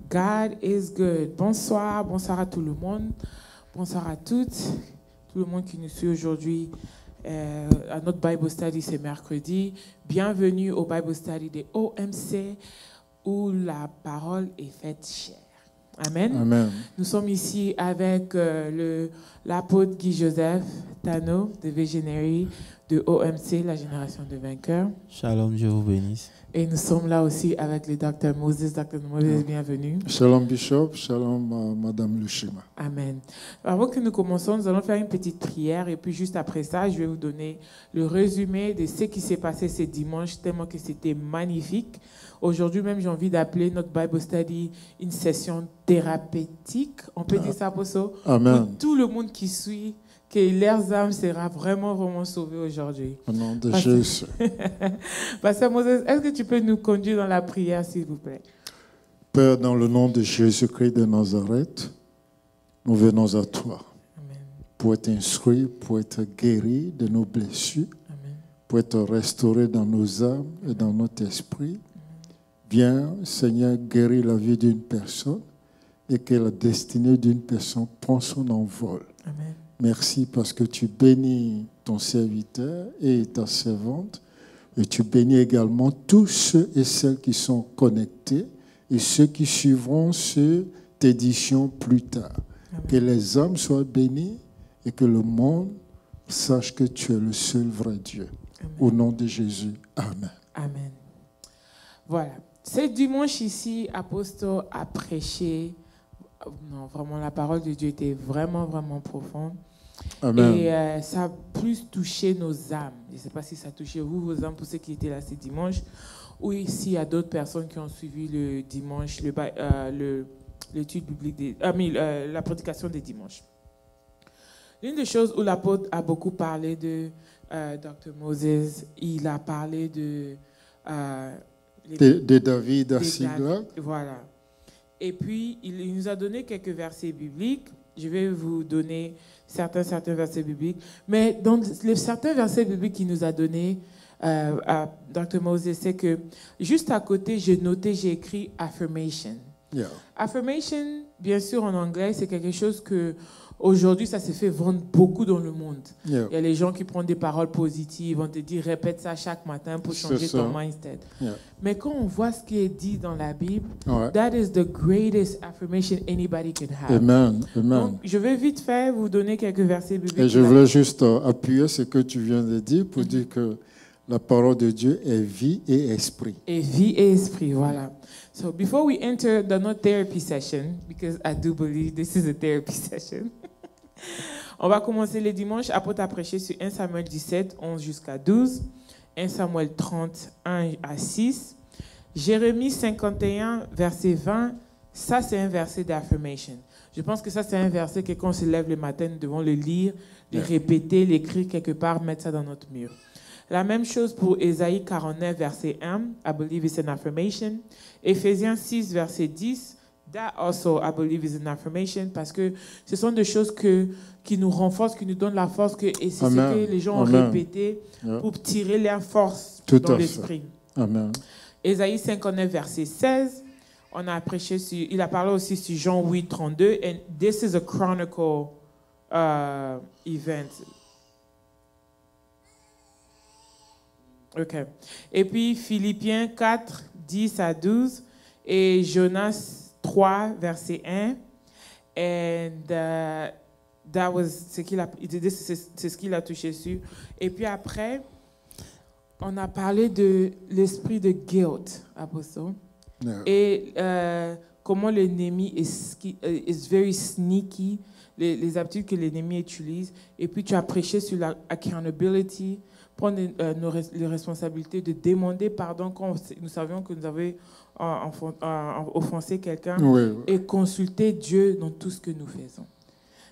God is good. Bonsoir, bonsoir à tout le monde. Bonsoir à toutes, tout le monde qui nous suit aujourd'hui à notre Bible Study, c'est mercredi. Bienvenue au Bible Study de OMC où la parole est faite chère. Amen. Amen. Nous sommes ici avec l'apôtre Guy-Joseph Tano de Visionary de OMC, la génération de vainqueurs. Shalom, Dieu vous bénisse. Et nous sommes là aussi avec le Dr. Moses. Dr. Moses, bienvenue. Shalom Bishop, shalom Madame Lushima. Amen. Avant que nous commençons, nous allons faire une petite prière et puis juste après ça, je vais vous donner le résumé de ce qui s'est passé ce dimanche, tellement que c'était magnifique. Aujourd'hui même, j'ai envie d'appeler notre Bible Study une session thérapeutique. On peut dire ça pour ça? Amen. Pour tout le monde qui suit, que leurs âmes sera vraiment, vraiment sauvées aujourd'hui. Au nom de Jésus. Pasteur Moses, est-ce que tu peux nous conduire dans la prière, s'il vous plaît? Père, dans le nom de Jésus-Christ de Nazareth, nous venons à toi. Amen. Pour être instruits, pour être guéris de nos blessures, Amen. pour être restaurés dans nos âmes et dans notre esprit. Viens, Seigneur, guérir la vie d'une personne et que la destinée d'une personne prend son envol. Amen. Merci parce que tu bénis ton serviteur et ta servante et tu bénis également tous ceux et celles qui sont connectés et ceux qui suivront cette édition plus tard. Amen. Que les âmes soient bénies et que le monde sache que tu es le seul vrai Dieu. Amen. Au nom de Jésus. Amen. Amen. Voilà. Ce dimanche ici, Apostole a prêché. Non, vraiment, la parole de Dieu était vraiment, vraiment profonde. Amen. Et ça a plus touché nos âmes. Je ne sais pas si ça a touché vous, vos âmes, pour ceux qui étaient là ce dimanche. Ou s'il y a d'autres personnes qui ont suivi le dimanche, l'étude biblique, la prédication des dimanches. L'une des choses où l'apôtre a beaucoup parlé de Dr. Moses, il a parlé de David à Siglag. Voilà. Et puis, il nous a donné quelques versets bibliques. Je vais vous donner certains versets bibliques. Mais dans les certains versets bibliques qu'il nous a donnés, à Dr. Moses, c'est que juste à côté, j'ai écrit affirmation. Yeah. Affirmation, bien sûr, en anglais, c'est quelque chose que aujourd'hui, ça se fait vendre beaucoup dans le monde. Yeah. Il y a les gens qui prennent des paroles positives, vont te dire répète ça chaque matin pour changer ton mindset. Yeah. Mais quand on voit ce qui est dit dans la Bible, Ouais. that is the greatest affirmation anybody can have. Amen. Amen. Donc, je vais vite faire vous donner quelques versets bibliques. Et je voulais juste appuyer ce que tu viens de dire pour dire que la parole de Dieu est vie et esprit. Et vie et esprit, voilà. So before we enter the not therapy session, because I do believe this is a therapy session, on va commencer les dimanches. Apôtre a prêché sur 1 Samuel 17, 11 jusqu'à 12, 1 Samuel 30, 1 à 6, Jérémie 51, verset 20. Ça, c'est un verset d'affirmation. Je pense que ça, c'est un verset que quand on se lève le matin, nous devons le lire, le répéter, l'écrire quelque part, mettre ça dans notre mur. La même chose pour Ésaïe 49, verset 1. I believe it's an affirmation. Éphésiens 6, verset 10. That also, I believe, is an affirmation. Parce que ce sont des choses qui nous renforcent, qui nous donnent la force. Et c'est ce que les gens ont répété pour tirer leur force dans l'esprit. Amen. Ésaïe 59, verset 16. On a prêché il a parlé aussi sur Jean 8, 32. And this is a chronicle event. OK. Et puis, Philippiens 4, 10 à 12 et Jonas 3, verset 1. And that was c'est ce qu'il a touché sur. Et puis après, on a parlé de l'esprit de guilt, Apostle. Yeah. Et comment l'ennemi is very sneaky, les habitudes que l'ennemi utilise. Et puis, tu as prêché sur la accountability, prendre les responsabilités de demander pardon quand nous savions que nous avions offensé quelqu'un, et consulter Dieu dans tout ce que nous faisons.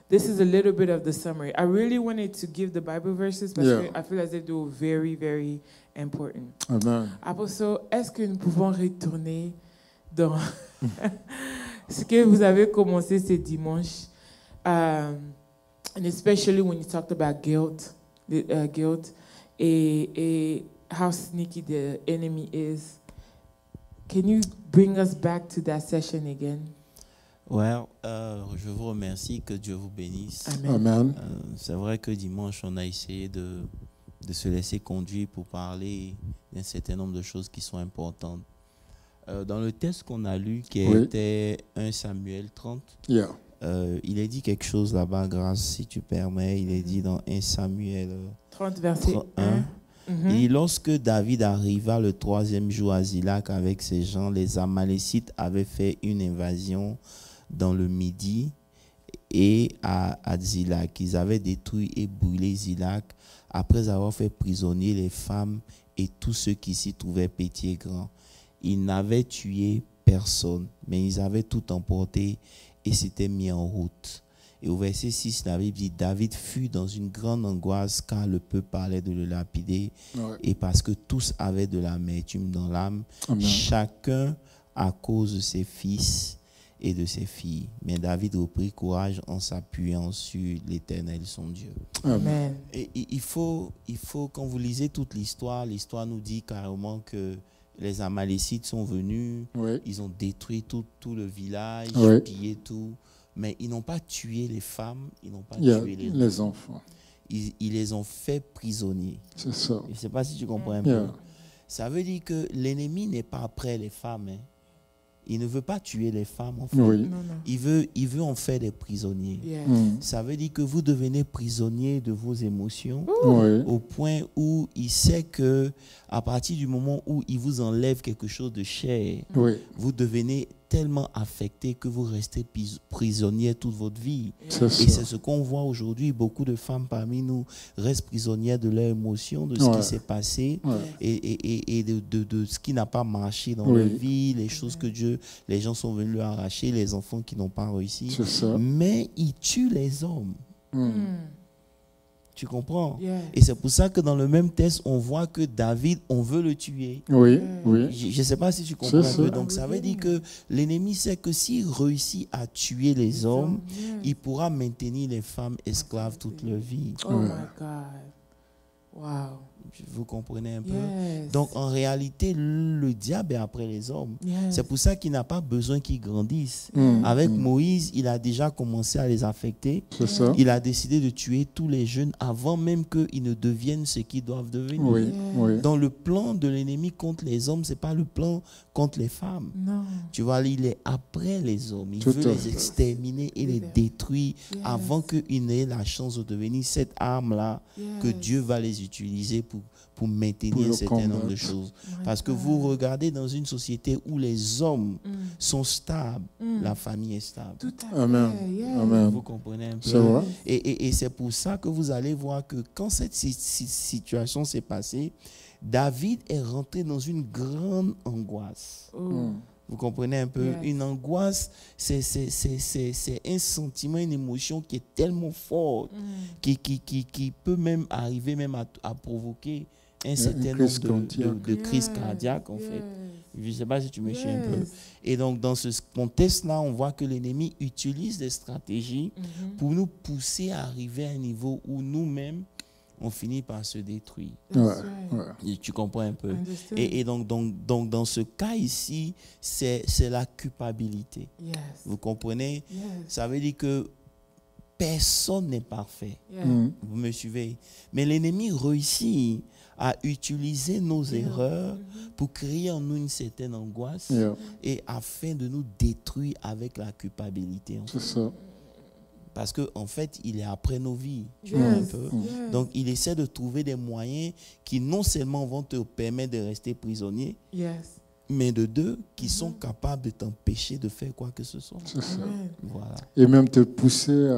This is a little bit of the summary. I really wanted to give the Bible verses parce que I feel as if they were very, very important. Amen. Apostle, est-ce que nous pouvons retourner dans ce que vous avez commencé ce dimanche, and especially when you talked about guilt, guilt. Et how sneaky the enemy is. Can you bring us back to that session again? Je vous remercie, que Dieu vous bénisse. Amen. Amen. C'est vrai que dimanche, on a essayé de se laisser conduire pour parler d'un certain nombre de choses qui sont importantes. Dans le texte qu'on a lu, qui était 1 Samuel 30, Yeah. il est dit quelque chose là-bas, Grâce, si tu permets. Il est dit dans 1 Samuel 30 verset 1. 1. Et lorsque David arriva le 3e jour à Ziklag avec ses gens, les Amalécites avaient fait une invasion dans le Midi et à Ziklag. Ils avaient détruit et brûlé Ziklag après avoir fait prisonnier les femmes et tous ceux qui s'y trouvaient petits et grands. Ils n'avaient tué personne, mais ils avaient tout emporté et s'étaient mis en route. Et au verset 6, la Bible dit, David fut dans une grande angoisse car le peuple parlait de le lapider et parce que tous avaient de l'amertume dans l'âme, chacun à cause de ses fils et de ses filles. Mais David reprit courage en s'appuyant sur l'Éternel, son Dieu. Amen. Et il faut, quand vous lisez toute l'histoire nous dit carrément que les Amalécites sont venus, ils ont détruit tout le village, pillé tout. Mais ils n'ont pas tué les femmes, ils n'ont pas tué les enfants. Ils les ont fait prisonniers. C'est ça. Je ne sais pas si tu comprends un peu. Ça veut dire que l'ennemi n'est pas après les femmes. Hein. Il ne veut pas tuer les femmes, en fait. Non, non. Il veut en faire des prisonniers. Yes. Ça veut dire que vous devenez prisonnier de vos émotions Oui. au point où il sait que à partir du moment où il vous enlève quelque chose de cher, vous devenez tellement affecté que vous restez prisonnier toute votre vie. Et c'est ce qu'on voit aujourd'hui. Beaucoup de femmes parmi nous restent prisonnières de leurs émotions, de ce qui s'est passé et de ce qui n'a pas marché dans leur vie, les choses que les gens sont venus leur arracher, les enfants qui n'ont pas réussi. Mais ils tuent les hommes. Tu comprends? Et c'est pour ça que dans le même texte, on voit que David, on veut le tuer. Oui. Je ne sais pas si tu comprends un peu. Donc ça veut dire que l'ennemi sait que s'il réussit à tuer les hommes, il pourra maintenir les femmes esclaves toute leur vie. Oh my God. Wow. Vous comprenez un peu? Donc en réalité, le diable est après les hommes. C'est pour ça qu'il n'a pas besoin qu'ils grandissent. Avec Moïse, il a déjà commencé à les affecter. Il a décidé de tuer tous les jeunes avant même qu'ils ne deviennent ce qu'ils doivent devenir. Dans le plan de l'ennemi contre les hommes, ce n'est pas le plan contre les femmes. Non. Tu vois, il est après les hommes. Il veut les exterminer et les détruire avant qu'ils n'aient la chance de devenir cette arme-là que Dieu va les utiliser pour maintenir un certain nombre de choses. Parce que vous regardez dans une société où les hommes sont stables, la famille est stable. Tout à fait. Amen. Vous comprenez un peu? C'est vrai. Et c'est pour ça que vous allez voir que quand cette situation s'est passée, David est rentré dans une grande angoisse. Vous comprenez un peu? Une angoisse, c'est un sentiment, une émotion qui est tellement forte, qui peut même arriver même à provoquer un certain nombre de crises cardiaques, en fait. Je ne sais pas si tu me suis un peu. Et donc, dans ce contexte-là, on voit que l'ennemi utilise des stratégies pour nous pousser à arriver à un niveau où nous-mêmes, on finit par se détruire. Tu comprends un peu? Et donc, dans ce cas ici, c'est la culpabilité. Vous comprenez? Ça veut dire que personne n'est parfait. Vous me suivez? Mais l'ennemi réussit à utiliser nos erreurs pour créer en nous une certaine angoisse et afin de nous détruire avec la culpabilité. C'est ça. Parce qu'en fait, il est après nos vies. Un peu. Donc, il essaie de trouver des moyens qui non seulement vont te permettre de rester prisonnier, mais de deux, qui sont capables de t'empêcher de faire quoi que ce soit. C'est ça. Voilà. Et même te pousser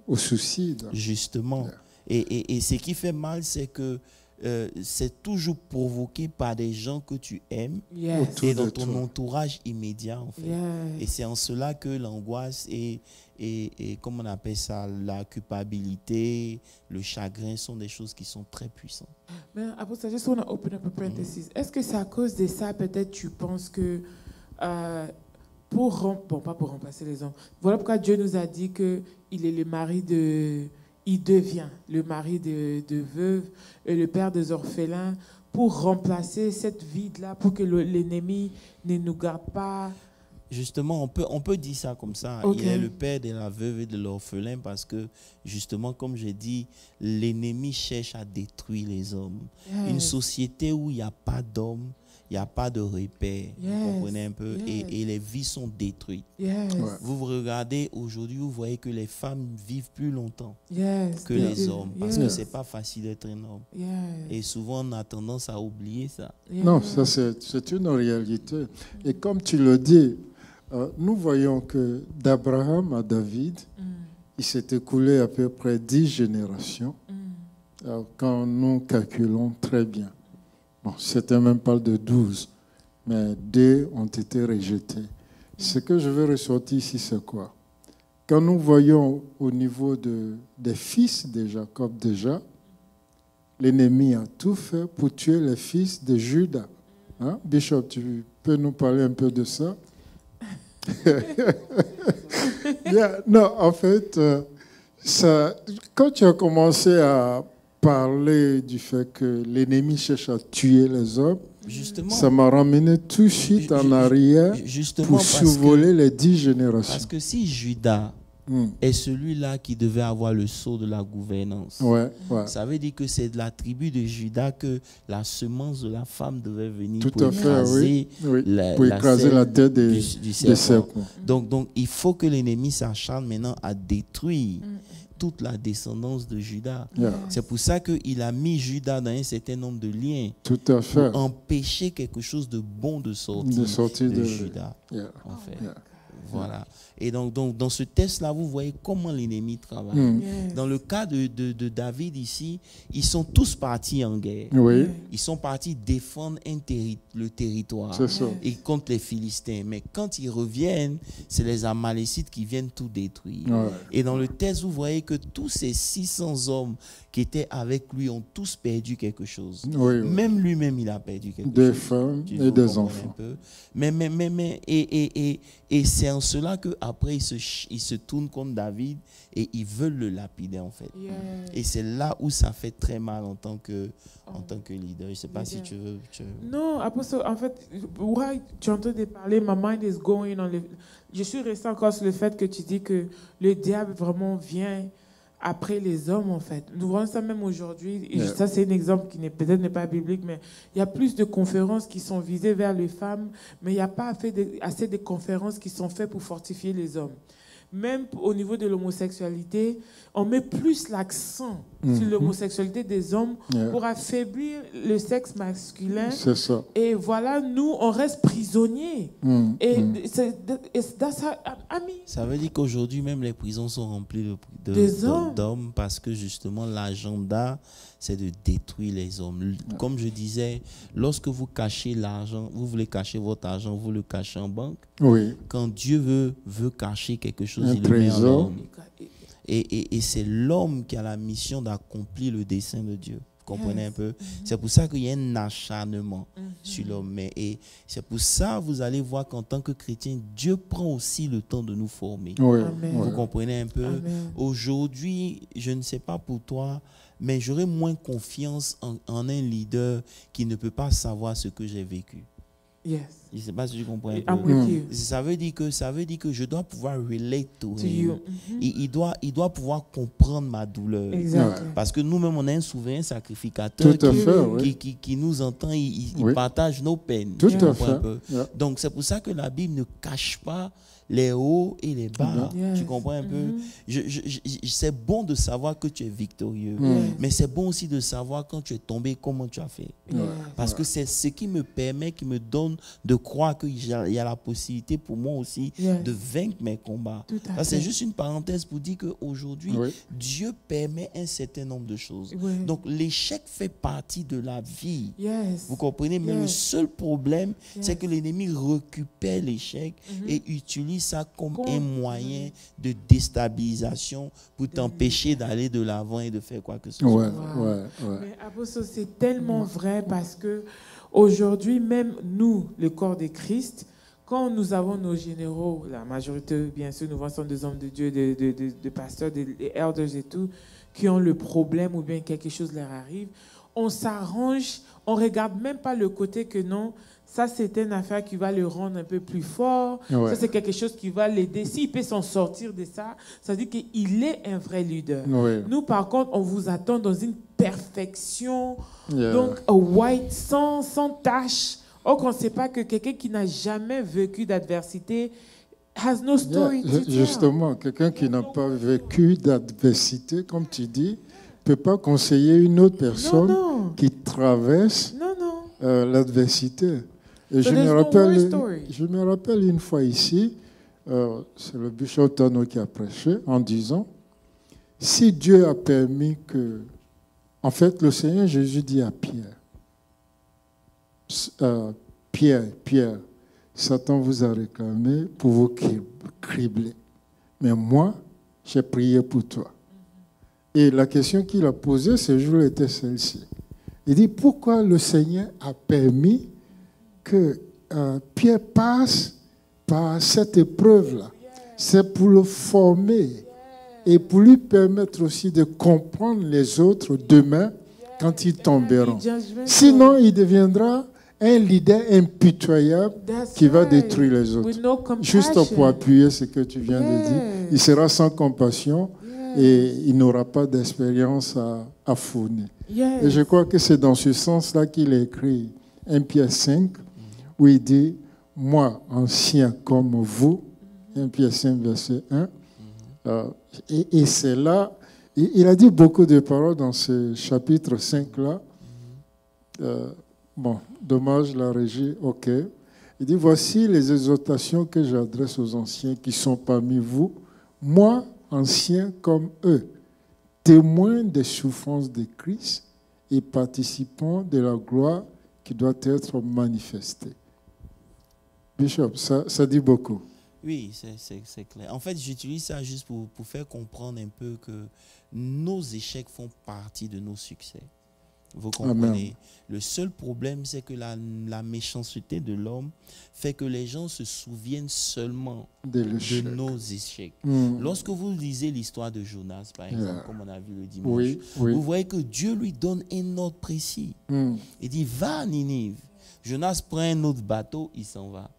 au suicide. Justement. Et ce qui fait mal, c'est que c'est toujours provoqué par des gens que tu aimes et dans ton entourage immédiat, en fait. Et c'est en cela que l'angoisse et comment on appelle ça, la culpabilité, le chagrin sont des choses qui sont très puissantes. Mais après ça, juste on a open up a parenthesis. Est-ce que c'est à cause de ça, peut-être, tu penses que pas pour remplacer les hommes. Voilà pourquoi Dieu nous a dit que il est le mari il devient le mari de veuves et le père des orphelins pour remplacer cette vide-là, pour que l'ennemi ne nous garde pas? Justement, on peut dire ça comme ça. Okay. Il est le père de la veuve et de l'orphelin parce que, justement, comme j'ai dit, l'ennemi cherche à détruire les hommes. Yes. Une société où il n'y a pas d'hommes, il n'y a pas de repères. Yes. Vous comprenez un peu? Yes. Et les vies sont détruites. Yes. Ouais. Vous regardez aujourd'hui, vous voyez que les femmes vivent plus longtemps Yes. que les hommes parce que Yes. ce n'est pas facile d'être un homme. Yes. Et souvent, on a tendance à oublier ça. Yes. Non, ça c'est une réalité. Et comme tu le dis, nous voyons que d'Abraham à David, il s'est écoulé à peu près 10 générations. Quand nous calculons très bien. Bon, c'était même pas de 12, mais 2 ont été rejetés. Ce que je veux ressortir ici, c'est quoi? Quand nous voyons au niveau des fils de Jacob déjà, l'ennemi a tout fait pour tuer les fils de Juda. Hein? Bishop, tu peux nous parler un peu de ça? Yeah, non, en fait, quand tu as commencé à parler du fait que l'ennemi cherche à tuer les hommes, Justement, ça m'a ramené tout de suite en arrière pour survoler les 10 générations. Parce que si Judas est celui-là qui devait avoir le sceau de la gouvernance, ça veut dire que c'est de la tribu de Judas que la semence de la femme devait venir tout pour à fait, pour écraser la tête des serpents. Donc, il faut que l'ennemi s'acharne maintenant à détruire toute la descendance de Judas. C'est pour ça qu'il a mis Judas dans un certain nombre de liens pour empêcher quelque chose de bon de sortir de Judas. En fait. Voilà. Et donc, dans ce test-là, vous voyez comment l'ennemi travaille. Dans le cas de David ici, ils sont tous partis en guerre. Ils sont partis défendre le territoire et contre les Philistins. Mais quand ils reviennent, c'est les Amalécites qui viennent tout détruire. Et dans le test, vous voyez que tous ces 600 hommes qui étaient avec lui ont tous perdu quelque chose. Même lui-même, il a perdu quelque chose. Des femmes et des enfants. Et c'est en cela qu'après, ils se tournent contre David et ils veulent le lapider, en fait. Et c'est là où ça fait très mal en tant que leader. Je ne sais pas si tu veux... Non, Apostle, en fait, tu entends parler, my mind is going on. Je suis resté encore sur le fait que tu dis que le diable vraiment vient après les hommes, en fait. Nous voyons ça même aujourd'hui. Ça, c'est un exemple qui peut-être n'est pas biblique, mais il y a plus de conférences qui sont visées vers les femmes, mais il n'y a pas assez de conférences qui sont faites pour fortifier les hommes. Même au niveau de l'homosexualité, on met plus l'accent sur l'homosexualité des hommes pour affaiblir le sexe masculin. C'est ça. Et voilà, nous, on reste prisonniers. Ça veut dire qu'aujourd'hui, même les prisons sont remplies d'hommes parce que justement, l'agenda, c'est de détruire les hommes. Comme je disais, lorsque vous cachez l'argent, vous voulez cacher votre argent, vous le cachez en banque. Quand Dieu veut cacher quelque chose, il le met en l'homme. Et c'est l'homme qui a la mission d'accomplir le dessein de Dieu. Vous comprenez un peu? C'est pour ça qu'il y a un acharnement sur l'homme. Et c'est pour ça que vous allez voir qu'en tant que chrétien, Dieu prend aussi le temps de nous former. Vous comprenez un peu? Aujourd'hui, je ne sais pas pour toi, mais j'aurais moins confiance en un leader qui ne peut pas savoir ce que j'ai vécu. Je ne sais pas si tu comprends un peu. Ça veut dire que je dois pouvoir relate to him. Il doit pouvoir comprendre ma douleur. Parce que nous-mêmes, on a un souverain sacrificateur qui nous entend, il partage nos peines. Donc, c'est pour ça que la Bible ne cache pas les hauts et les bas. Tu comprends un peu? C'est bon de savoir que tu es victorieux, mais c'est bon aussi de savoir quand tu es tombé, comment tu as fait. Parce que c'est ce qui me permet, qui me donne de croire qu'il y a la possibilité pour moi aussi de vaincre mes combats. C'est juste une parenthèse pour dire qu'aujourd'hui, Dieu permet un certain nombre de choses. Donc, l'échec fait partie de la vie. Vous comprenez? Mais le seul problème, c'est que l'ennemi récupère l'échec et utilise ça comme un moyen de déstabilisation pour t'empêcher d'aller de l'avant et de faire quoi que ce soit. Mais Apostle, c'est tellement vrai parce que aujourd'hui, même nous, le corps de Christ, quand nous avons nos généraux, la majorité, bien sûr, nous voyons des hommes de Dieu, des pasteurs, des elders et tout, qui ont le problème ou bien quelque chose leur arrive, on s'arrange, on ne regarde même pas le côté que non, ça c'est une affaire qui va le rendre un peu plus fort, ça c'est quelque chose qui va l'aider. S'il peut s'en sortir de ça, ça veut dire qu'il est un vrai leader. Nous par contre, on vous attend dans une perfection, donc white, sans tache. Or qu'on ne sait pas que quelqu'un qui n'a jamais vécu d'adversité has no story to tell. Justement, quelqu'un qui n'a pas vécu d'adversité, comme tu dis, ne peut pas conseiller une autre personne qui traverse l'adversité. Et je me rappelle une fois ici, c'est le bishop Tano qui a prêché en disant, si Dieu a permis que... En fait, le Seigneur Jésus dit à Pierre, Pierre, Satan vous a réclamé pour vous cribler. Mais moi, j'ai prié pour toi. Et la question qu'il a posée ce jour était celle-ci. Il dit, pourquoi le Seigneur a permis que Pierre passe par cette épreuve-là? C'est pour le former et pour lui permettre aussi de comprendre les autres demain quand ils tomberont. Sinon, il deviendra un leader impitoyable qui va détruire les autres. Juste pour appuyer ce que tu viens de dire, il sera sans compassion et il n'aura pas d'expérience à fournir. Et je crois que c'est dans ce sens-là qu'il a écrit 1 Pierre 5, où il dit, moi, ancien comme vous, 1 Pierre 5, verset 1, et c'est là, il a dit beaucoup de paroles dans ce chapitre 5-là. Bon, dommage, la régie, ok. Il dit, voici les exhortations que j'adresse aux anciens qui sont parmi vous, moi, anciens comme eux, témoins des souffrances de Christ et participants de la gloire qui doit être manifestée. Bishop, ça dit beaucoup. Oui, c'est clair. En fait, j'utilise ça juste pour faire comprendre un peu que nos échecs font partie de nos succès. Vous comprenez? Amen. Le seul problème, c'est que la méchanceté de l'homme fait que les gens se souviennent seulement de nos échecs. Lorsque vous lisez l'histoire de Jonas, par exemple, comme on a vu le dimanche, vous voyez que Dieu lui donne un ordre précis. Il dit, va à Ninive. Jonas prend un autre bateau, il s'en va.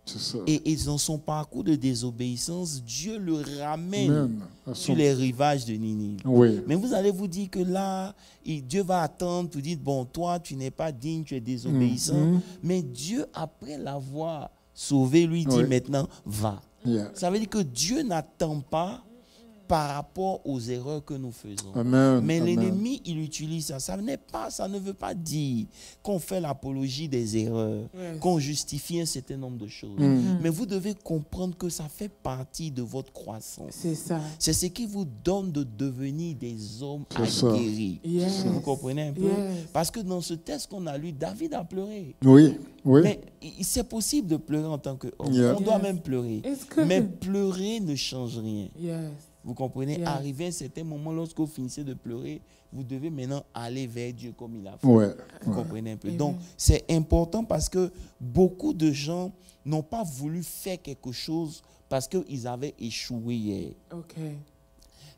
Et dans son parcours de désobéissance, Dieu le ramène sur les rivages de Ninive. Mais vous allez vous dire que là, Dieu va attendre pour dire, bon, toi, tu n'es pas digne, tu es désobéissant. Mais Dieu, après l'avoir sauvé, lui dit maintenant, va. Ça veut dire que Dieu n'attend pas par rapport aux erreurs que nous faisons. Mais l'ennemi, il utilise ça. Ça ne veut pas dire qu'on fait l'apologie des erreurs, qu'on justifie un certain nombre de choses. Mais vous devez comprendre que ça fait partie de votre croissance. C'est ça. C'est ce qui vous donne de devenir des hommes aguerris. Vous comprenez un peu? Parce que dans ce texte qu'on a lu, David a pleuré. Mais c'est possible de pleurer en tant qu'homme. On doit même pleurer. Mais pleurer ne change rien. Vous comprenez? Arrivé à un certain moment, lorsque vous finissez de pleurer, vous devez maintenant aller vers Dieu comme il a fait. Vous comprenez un peu? Donc, c'est important parce que beaucoup de gens n'ont pas voulu faire quelque chose parce qu'ils avaient échoué hier.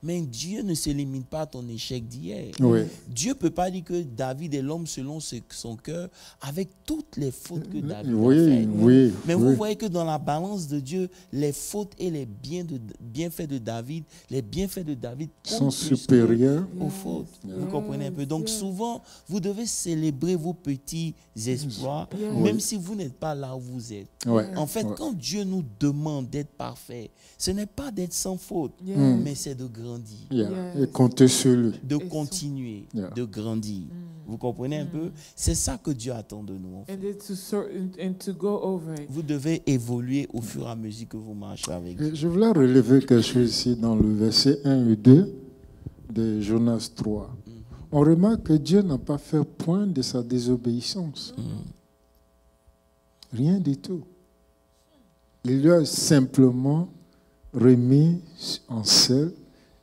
Mais Dieu ne se limite pas à ton échec d'hier. Dieu ne peut pas dire que David est l'homme selon son cœur avec toutes les fautes que David a faites. Mais vous voyez que dans la balance de Dieu, les fautes et les bienfaits de David, les bienfaits de David sont supérieurs aux fautes. Vous comprenez un peu? Donc souvent, vous devez célébrer vos petits exploits, même si vous n'êtes pas là où vous êtes. En fait, quand Dieu nous demande d'être parfait, ce n'est pas d'être sans faute, mais c'est de grandir. Et compter sur lui. De continuer, de grandir. Vous comprenez un peu? C'est ça que Dieu attend de nous. En fait. Vous devez évoluer au fur et à mesure que vous marchez avec Dieu. Je voulais relever quelque chose ici dans le verset 1 et 2 de Jonas 3. On remarque que Dieu n'a pas fait point de sa désobéissance. Rien du tout. Il lui a simplement remis en selle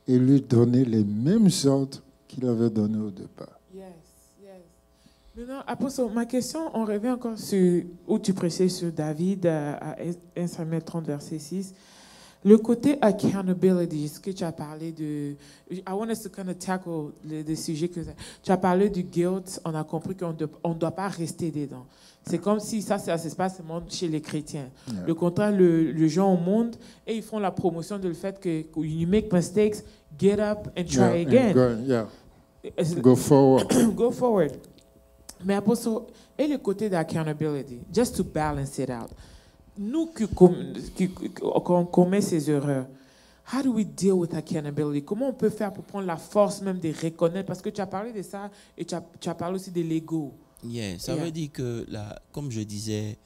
et lui donner les mêmes ordres qu'il avait donnés au départ. Maintenant, Apôtre, ma question, on revient encore sur où tu prêchais sur David à 1 Samuel 30, verset 6. Le côté accountability, ce que tu as parlé de... I want us to kind of tackle le sujet que tu as parlé du guilt. On a compris qu'on ne doit pas rester dedans. C'est comme si ça se passe chez les chrétiens. Le contraire, les gens au monde, et ils font la promotion de le fait que you make mistakes, get up and try again. Go forward. Go forward. Mais apostle, et le côté d'accountability, just to balance it out. Nous qui commet ces erreurs, how do we deal with accountability? Comment on peut faire pour prendre la force même de reconnaître? Parce que tu as parlé de ça et tu as parlé aussi de l'ego. Ça veut dire que, comme je disais,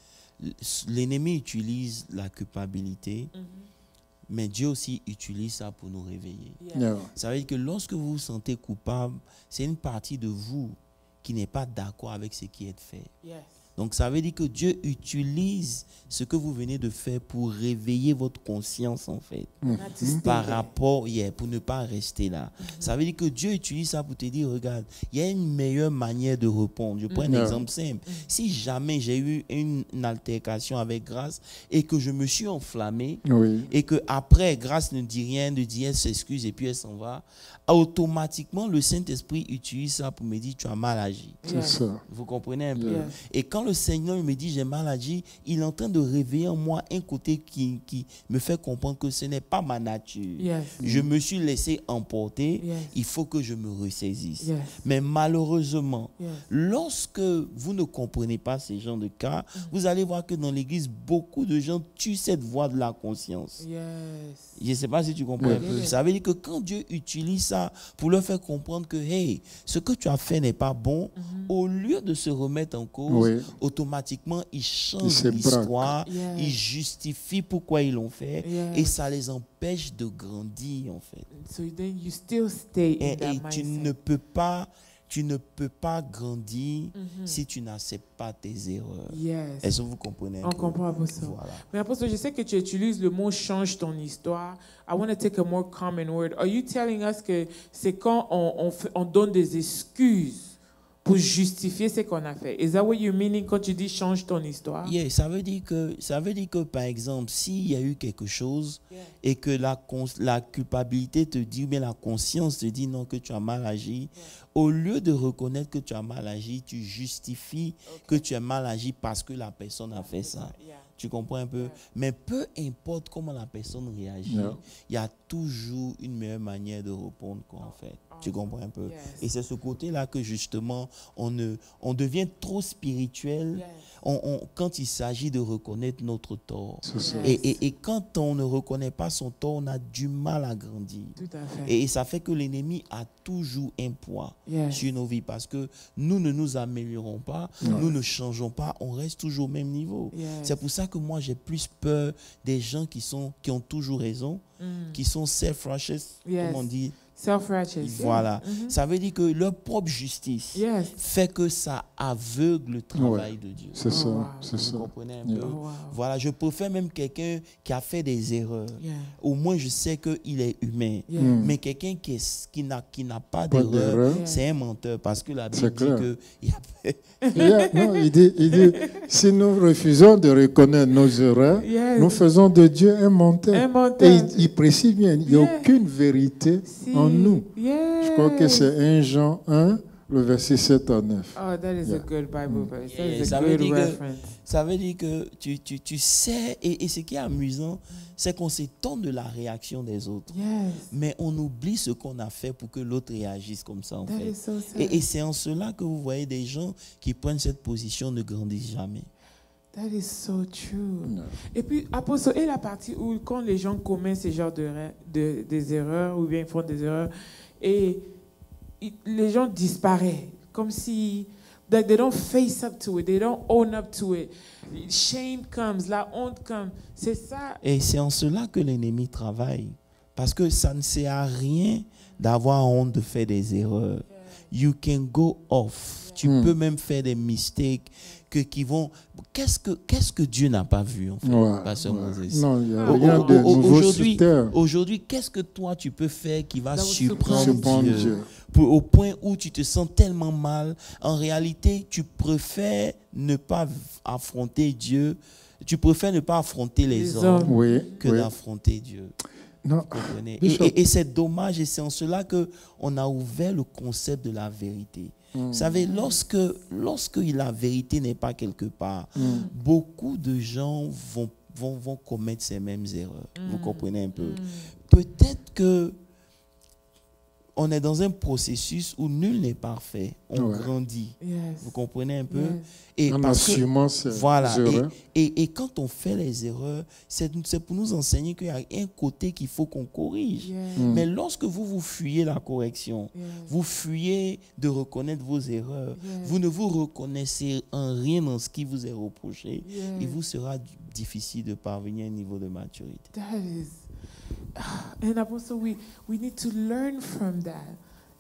l'ennemi utilise la culpabilité, mais Dieu aussi utilise ça pour nous réveiller. Ça veut dire que lorsque vous vous sentez coupable, c'est une partie de vous qui n'est pas d'accord avec ce qui est fait. Donc, ça veut dire que Dieu utilise ce que vous venez de faire pour réveiller votre conscience, en fait, par rapport, pour ne pas rester là. Ça veut dire que Dieu utilise ça pour te dire, regarde, il y a une meilleure manière de répondre. Je prends un exemple simple. Si jamais j'ai eu une altercation avec Grâce et que je me suis enflammé, et que après Grâce ne dit rien, ne dit elle s'excuse et puis elle s'en va, automatiquement, le Saint-Esprit utilise ça pour me dire, tu as mal agi. C'est ça. Vous comprenez un peu? Et quand le Seigneur me dit, j'ai mal agi, il est en train de réveiller en moi un côté qui me fait comprendre que ce n'est pas ma nature. Je me suis laissé emporter, il faut que je me ressaisisse. Mais malheureusement, lorsque vous ne comprenez pas ces genres de cas, vous allez voir que dans l'église, beaucoup de gens tuent cette voie de la conscience. Je ne sais pas si tu comprends un peu. Ça veut dire que quand Dieu utilise ça pour leur faire comprendre que, hey, ce que tu as fait n'est pas bon, au lieu de se remettre en cause, automatiquement, ils changent l'histoire, ils justifient pourquoi ils l'ont fait, et ça les empêche de grandir, en fait. So then you still stay in that mindset. Tu ne peux pas grandir si tu n'acceptes pas tes erreurs. Est-ce que vous comprenez? On comprend, Apostle. Voilà. Mais Apostle, je sais que tu utilises le mot « change ton histoire ». I want to take a more common word. Are you telling us que c'est quand on donne des excuses pour justifier ce qu'on a fait? Is that what you're meaning quand tu dis « change ton histoire » ? Ça veut dire que, par exemple, s'il y a eu quelque chose et que la culpabilité te dit, ou bien la conscience te dit non, que tu as mal agi, au lieu de reconnaître que tu as mal agi, tu justifies que tu as mal agi parce que la personne a fait ça. Tu comprends un peu? Mais peu importe comment la personne réagit, il y a toujours une meilleure manière de répondre en fait. Tu comprends un peu? Et c'est ce côté-là que justement, on devient trop spirituel quand il s'agit de reconnaître notre tort. Et quand on ne reconnaît pas son tort, on a du mal à grandir. Tout à fait. Et ça fait que l'ennemi a toujours un poids sur nos vies parce que nous ne nous améliorons pas, nous ne changeons pas, on reste toujours au même niveau. C'est pour ça que moi, j'ai plus peur des gens qui ont toujours raison, qui sont self-righteous, comme on dit. Self-righteous. Voilà. Ça veut dire que leur propre justice fait que ça aveugle le travail de Dieu. C'est ça. C'est ça. Vous comprenez un peu? Voilà. Je préfère même quelqu'un qui a fait des erreurs. Au moins, je sais qu'il est humain. Mais quelqu'un qui n'a pas d'erreur, c'est un menteur parce que la Bible dit que... il dit, si nous refusons de reconnaître nos erreurs, nous faisons de Dieu un menteur. Et il précise bien, il n'y a aucune vérité en nous. Je crois que c'est 1 Jean 1, le verset 7 à 9. Oh, that is a good Bible verse. That is a good reference. Ça veut dire que tu sais, et ce qui est amusant, c'est qu'on s'étonne de la réaction des autres. Mais on oublie ce qu'on a fait pour que l'autre réagisse comme ça, en fait. Et c'est en cela que vous voyez des gens qui prennent cette position ne grandissent jamais. That is so true. Et puis, Apostle, et la partie où, quand les gens commettent ce genre des erreurs, ou bien font des erreurs, et les gens disparaissent, comme si they don't face up to it, they don't own up to it. Shame comes, la honte comes. C'est ça. Et c'est en cela que l'ennemi travaille. Parce que ça ne sert à rien d'avoir honte de faire des erreurs. you can go off. Tu peux même faire des mistakes qui vont... Qu'est-ce que Dieu n'a pas vu, en fait, Pasteur Moses? Non, il n'y a rien de nouveau sur terre. Aujourd'hui, qu'est-ce que toi, tu peux faire qui va surprendre Dieu? Dieu. Au point où tu te sens tellement mal, en réalité, tu préfères ne pas affronter Dieu, tu préfères ne pas affronter les hommes que d'affronter Dieu. Non. Et c'est dommage, et c'est en cela qu'on a ouvert le concept de la vérité. Vous savez, lorsque la vérité n'est pas quelque part, beaucoup de gens vont commettre ces mêmes erreurs. Vous comprenez un peu? Peut-être que on est dans un processus où nul n'est parfait. On grandit. Vous comprenez un peu? Et en assumant ces erreurs. Et quand on fait les erreurs, c'est pour nous enseigner qu'il y a un côté qu'il faut qu'on corrige. Mais lorsque vous fuyez la correction, vous fuyez de reconnaître vos erreurs, vous ne vous reconnaissez en rien dans ce qui vous est reproché, il vous sera difficile de parvenir à un niveau de maturité. And Apostle, we need to learn from that.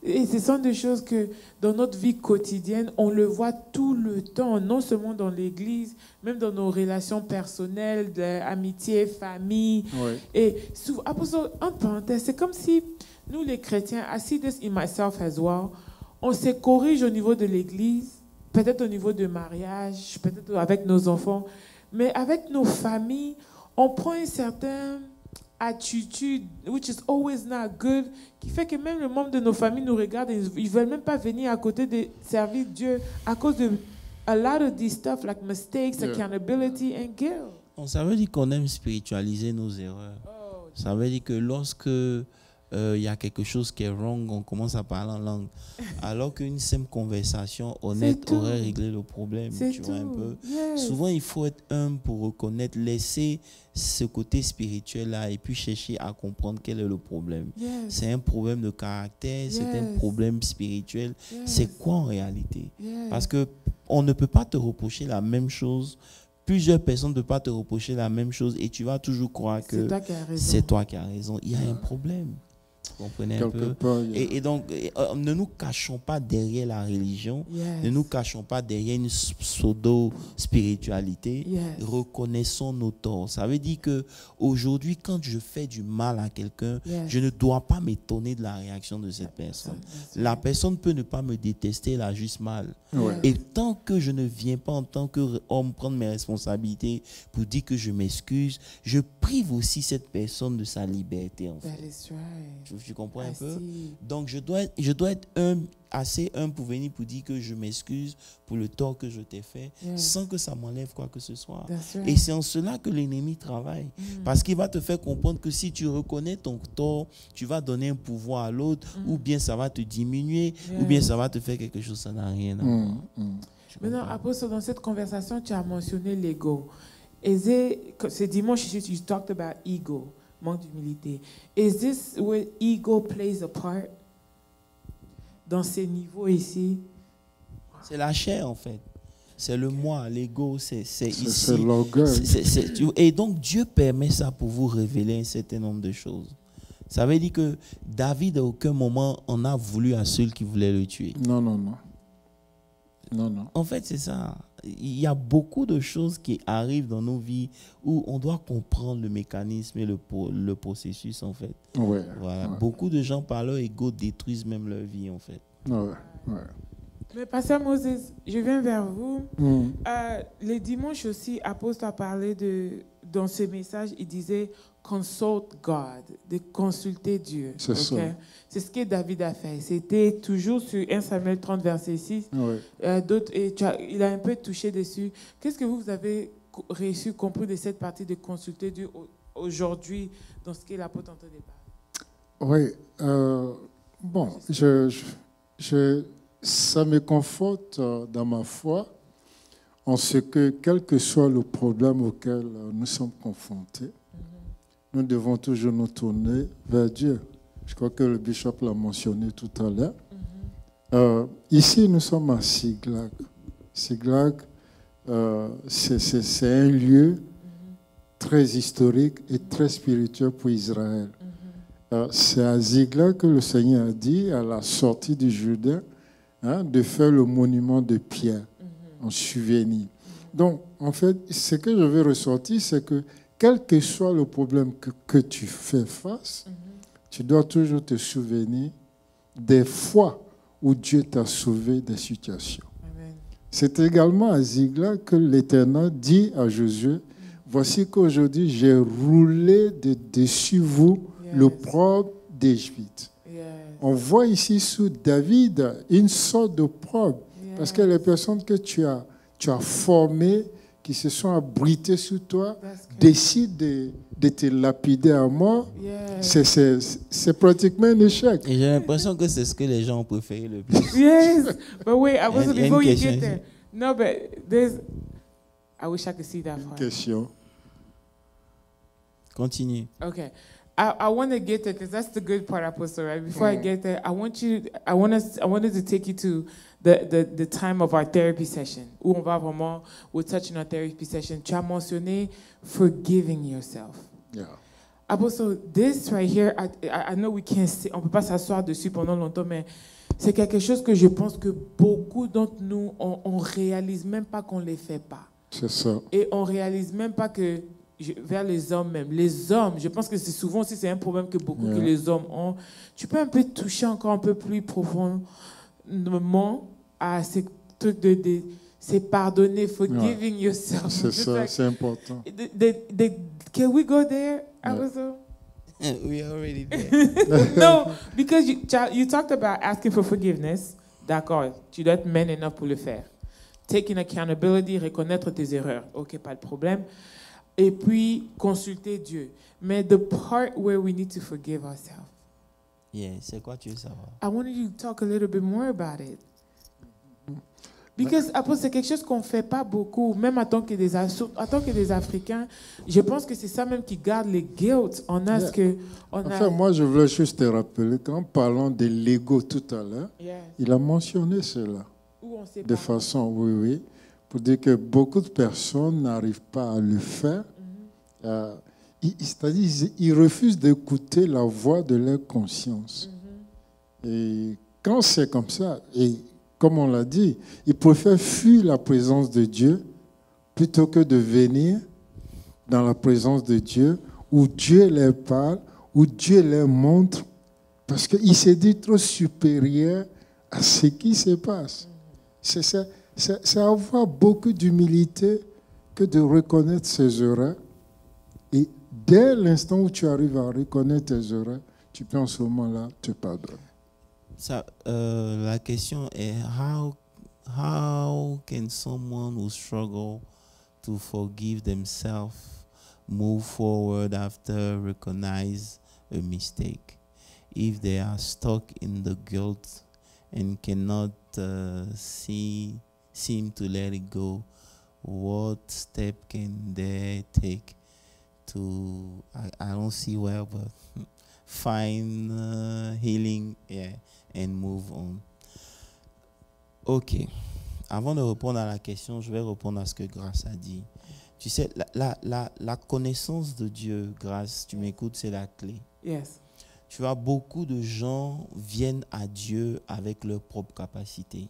Et ce sont des choses que dans notre vie quotidienne, on le voit tout le temps, non seulement dans l'église, même dans nos relations personnelles, d'amitié, famille. Et souvent, Apostle, en parenthèse, c'est comme si nous les chrétiens, I see this in myself as well, on se corrige au niveau de l'église, peut-être au niveau de mariage, peut-être avec nos enfants, mais avec nos familles, on prend une certaine attitude, which is always not good, qui fait que même le membre de nos familles nous regardent et ils ne veulent même pas venir à côté de servir Dieu à cause de a lot of these stuff like mistakes, accountability and guilt. Ça veut dire qu'on aime spiritualiser nos erreurs. Ça veut dire que lorsque il y a quelque chose qui est wrong, on commence à parler en langue. Alors qu'une simple conversation honnête aurait réglé le problème. Tu vois un peu. Souvent, il faut être humble pour reconnaître, laisser ce côté spirituel-là et puis chercher à comprendre quel est le problème. C'est un problème de caractère, c'est un problème spirituel. C'est quoi en réalité? Parce qu'on ne peut pas te reprocher la même chose. Plusieurs personnes ne peuvent pas te reprocher la même chose et tu vas toujours croire que c'est toi qui as raison. Il y a un problème. Vous comprenez un peu? Et donc, ne nous cachons pas derrière la religion, ne nous cachons pas derrière une pseudo-spiritualité. Reconnaissons nos torts. Ça veut dire qu'aujourd'hui, quand je fais du mal à quelqu'un, je ne dois pas m'étonner de la réaction de cette personne. La personne peut ne pas me détester, elle a juste mal. Et tant que je ne viens pas en tant qu'homme prendre mes responsabilités pour dire que je m'excuse, je prive aussi cette personne de sa liberté. En fait. Tu comprends un peu? Donc, je dois être assez humble pour venir pour dire que je m'excuse pour le tort que je t'ai fait sans que ça m'enlève quoi que ce soit. Et c'est en cela que l'ennemi travaille. Parce qu'il va te faire comprendre que si tu reconnais ton tort, tu vas donner un pouvoir à l'autre ou bien ça va te diminuer ou bien ça va te faire quelque chose, ça n'a rien à voir. Maintenant, Apostle, dans cette conversation, tu as mentionné l'ego. Ce dimanche, you talked about ego. Manque d'humilité. Is this where ego plays a part dans ces niveaux ici? C'est la chair en fait. C'est le moi, l'ego, c'est ici. C'est l'orgueil. Et donc Dieu permet ça pour vous révéler un certain nombre de choses. Ça veut dire que David à aucun moment on a voulu à ceux qui voulaient le tuer. Non. En fait, c'est ça. Il y a beaucoup de choses qui arrivent dans nos vies où on doit comprendre le mécanisme et le processus, en fait. Beaucoup de gens, par leur ego, détruisent même leur vie, en fait. Mais Pasteur Moses, je viens vers vous. Les dimanches aussi, Apôtre a parlé dans ce message, il disait « consult God », de consulter Dieu. C'est ça. C'est ce que David a fait. C'était toujours sur 1 Samuel 30, verset 6. Il a un peu touché dessus. Qu'est-ce que vous avez reçu, compris de cette partie de consulter Dieu aujourd'hui dans ce que l'apôtre entendait parler? Ça me conforte dans ma foi en ce que, quel que soit le problème auquel nous sommes confrontés, nous devons toujours nous tourner vers Dieu. Je crois que le bishop l'a mentionné tout à l'heure. Ici, nous sommes à Siglag. Siglag, c'est un lieu très historique et très spirituel pour Israël. C'est à Siglag que le Seigneur a dit, à la sortie du Jourdain, de faire le monument de pierre en souvenir. Donc, en fait, ce que je veux ressortir, c'est que quel que soit le problème que tu fais face, tu dois toujours te souvenir des fois où Dieu t'a sauvé des situations. Amen. C'est également à Ziklag que l'Éternel dit à Josué, voici qu'aujourd'hui j'ai roulé de dessus vous l'opprobre d'Égypte. On voit ici sous David une sorte d'opprobre, parce que les personnes que tu as formées, qui se sont abritées sous toi, décident de te lapider à mort. C'est pratiquement un échec. Et j'ai l'impression que c'est ce que les gens ont préféré le plus. Yes, but wait, before you question get there. No, but there's... I wish I could see that part. Question. Continue. Okay. I want to get there because that's the good part, Apostle, right? Before I get there, I wanted to take you to the time of our therapy session. Où on va vraiment, we'll touch on our therapy session. Tu as mentionné forgiving yourself. Yeah. Apostle, this right here, I know we can't sit, on peut pas s'asseoir dessus pendant longtemps, mais c'est quelque chose que je pense que beaucoup d'entre nous, on réalise même pas qu'on les fait pas. C'est ça. Et on réalise même pas que vers les hommes même. Les hommes, je pense que c'est souvent aussi c'est un problème que beaucoup que les hommes ont. Tu peux un peu toucher encore un peu plus profondément à ces trucs de c'est pardonner, forgiving yourself. C'est ça, like, c'est important. Can we go there, Apostle? We are already there. No, because you talked about asking for forgiveness. D'accord, tu dois être man enough pour le faire. Taking accountability, reconnaître tes erreurs. OK, pas de problème. Et puis, consulter Dieu. Mais the part where we need to forgive ourselves. Yeah, c'est quoi tu veux savoir? I wanted you to talk a little bit more about it. Because après, c'est quelque chose qu'on ne fait pas beaucoup, même en tant que des Africains. Je pense que c'est ça même qui garde les guilt en us. Enfin, moi, je voulais juste te rappeler qu'en parlant de l'ego tout à l'heure, il a mentionné cela. De façon, oui, pour dire que beaucoup de personnes n'arrivent pas à le faire. C'est-à-dire, ils refusent d'écouter la voix de leur conscience. Et quand c'est comme ça, et comme on l'a dit, ils préfèrent fuir la présence de Dieu plutôt que de venir dans la présence de Dieu où Dieu leur parle, où Dieu leur montre, parce qu'il s'est dit trop supérieur à ce qui se passe. C'est avoir beaucoup d'humilité que de reconnaître ses erreurs. Et dès l'instant où tu arrives à reconnaître tes erreurs, tu peux en ce moment-là te pardonner. La question est how can someone who struggle to forgive themselves move forward after recognize a mistake if they are stuck in the guilt and cannot seem to let it go? What step can they take to I don't see well, but find healing, and move on. Ok. Avant de répondre à la question, je vais répondre à ce que Grace a dit. Tu sais, la connaissance de Dieu, Grace, tu m'écoutes, c'est la clé. Yes. Tu vois, beaucoup de gens viennent à Dieu avec leur propre capacité.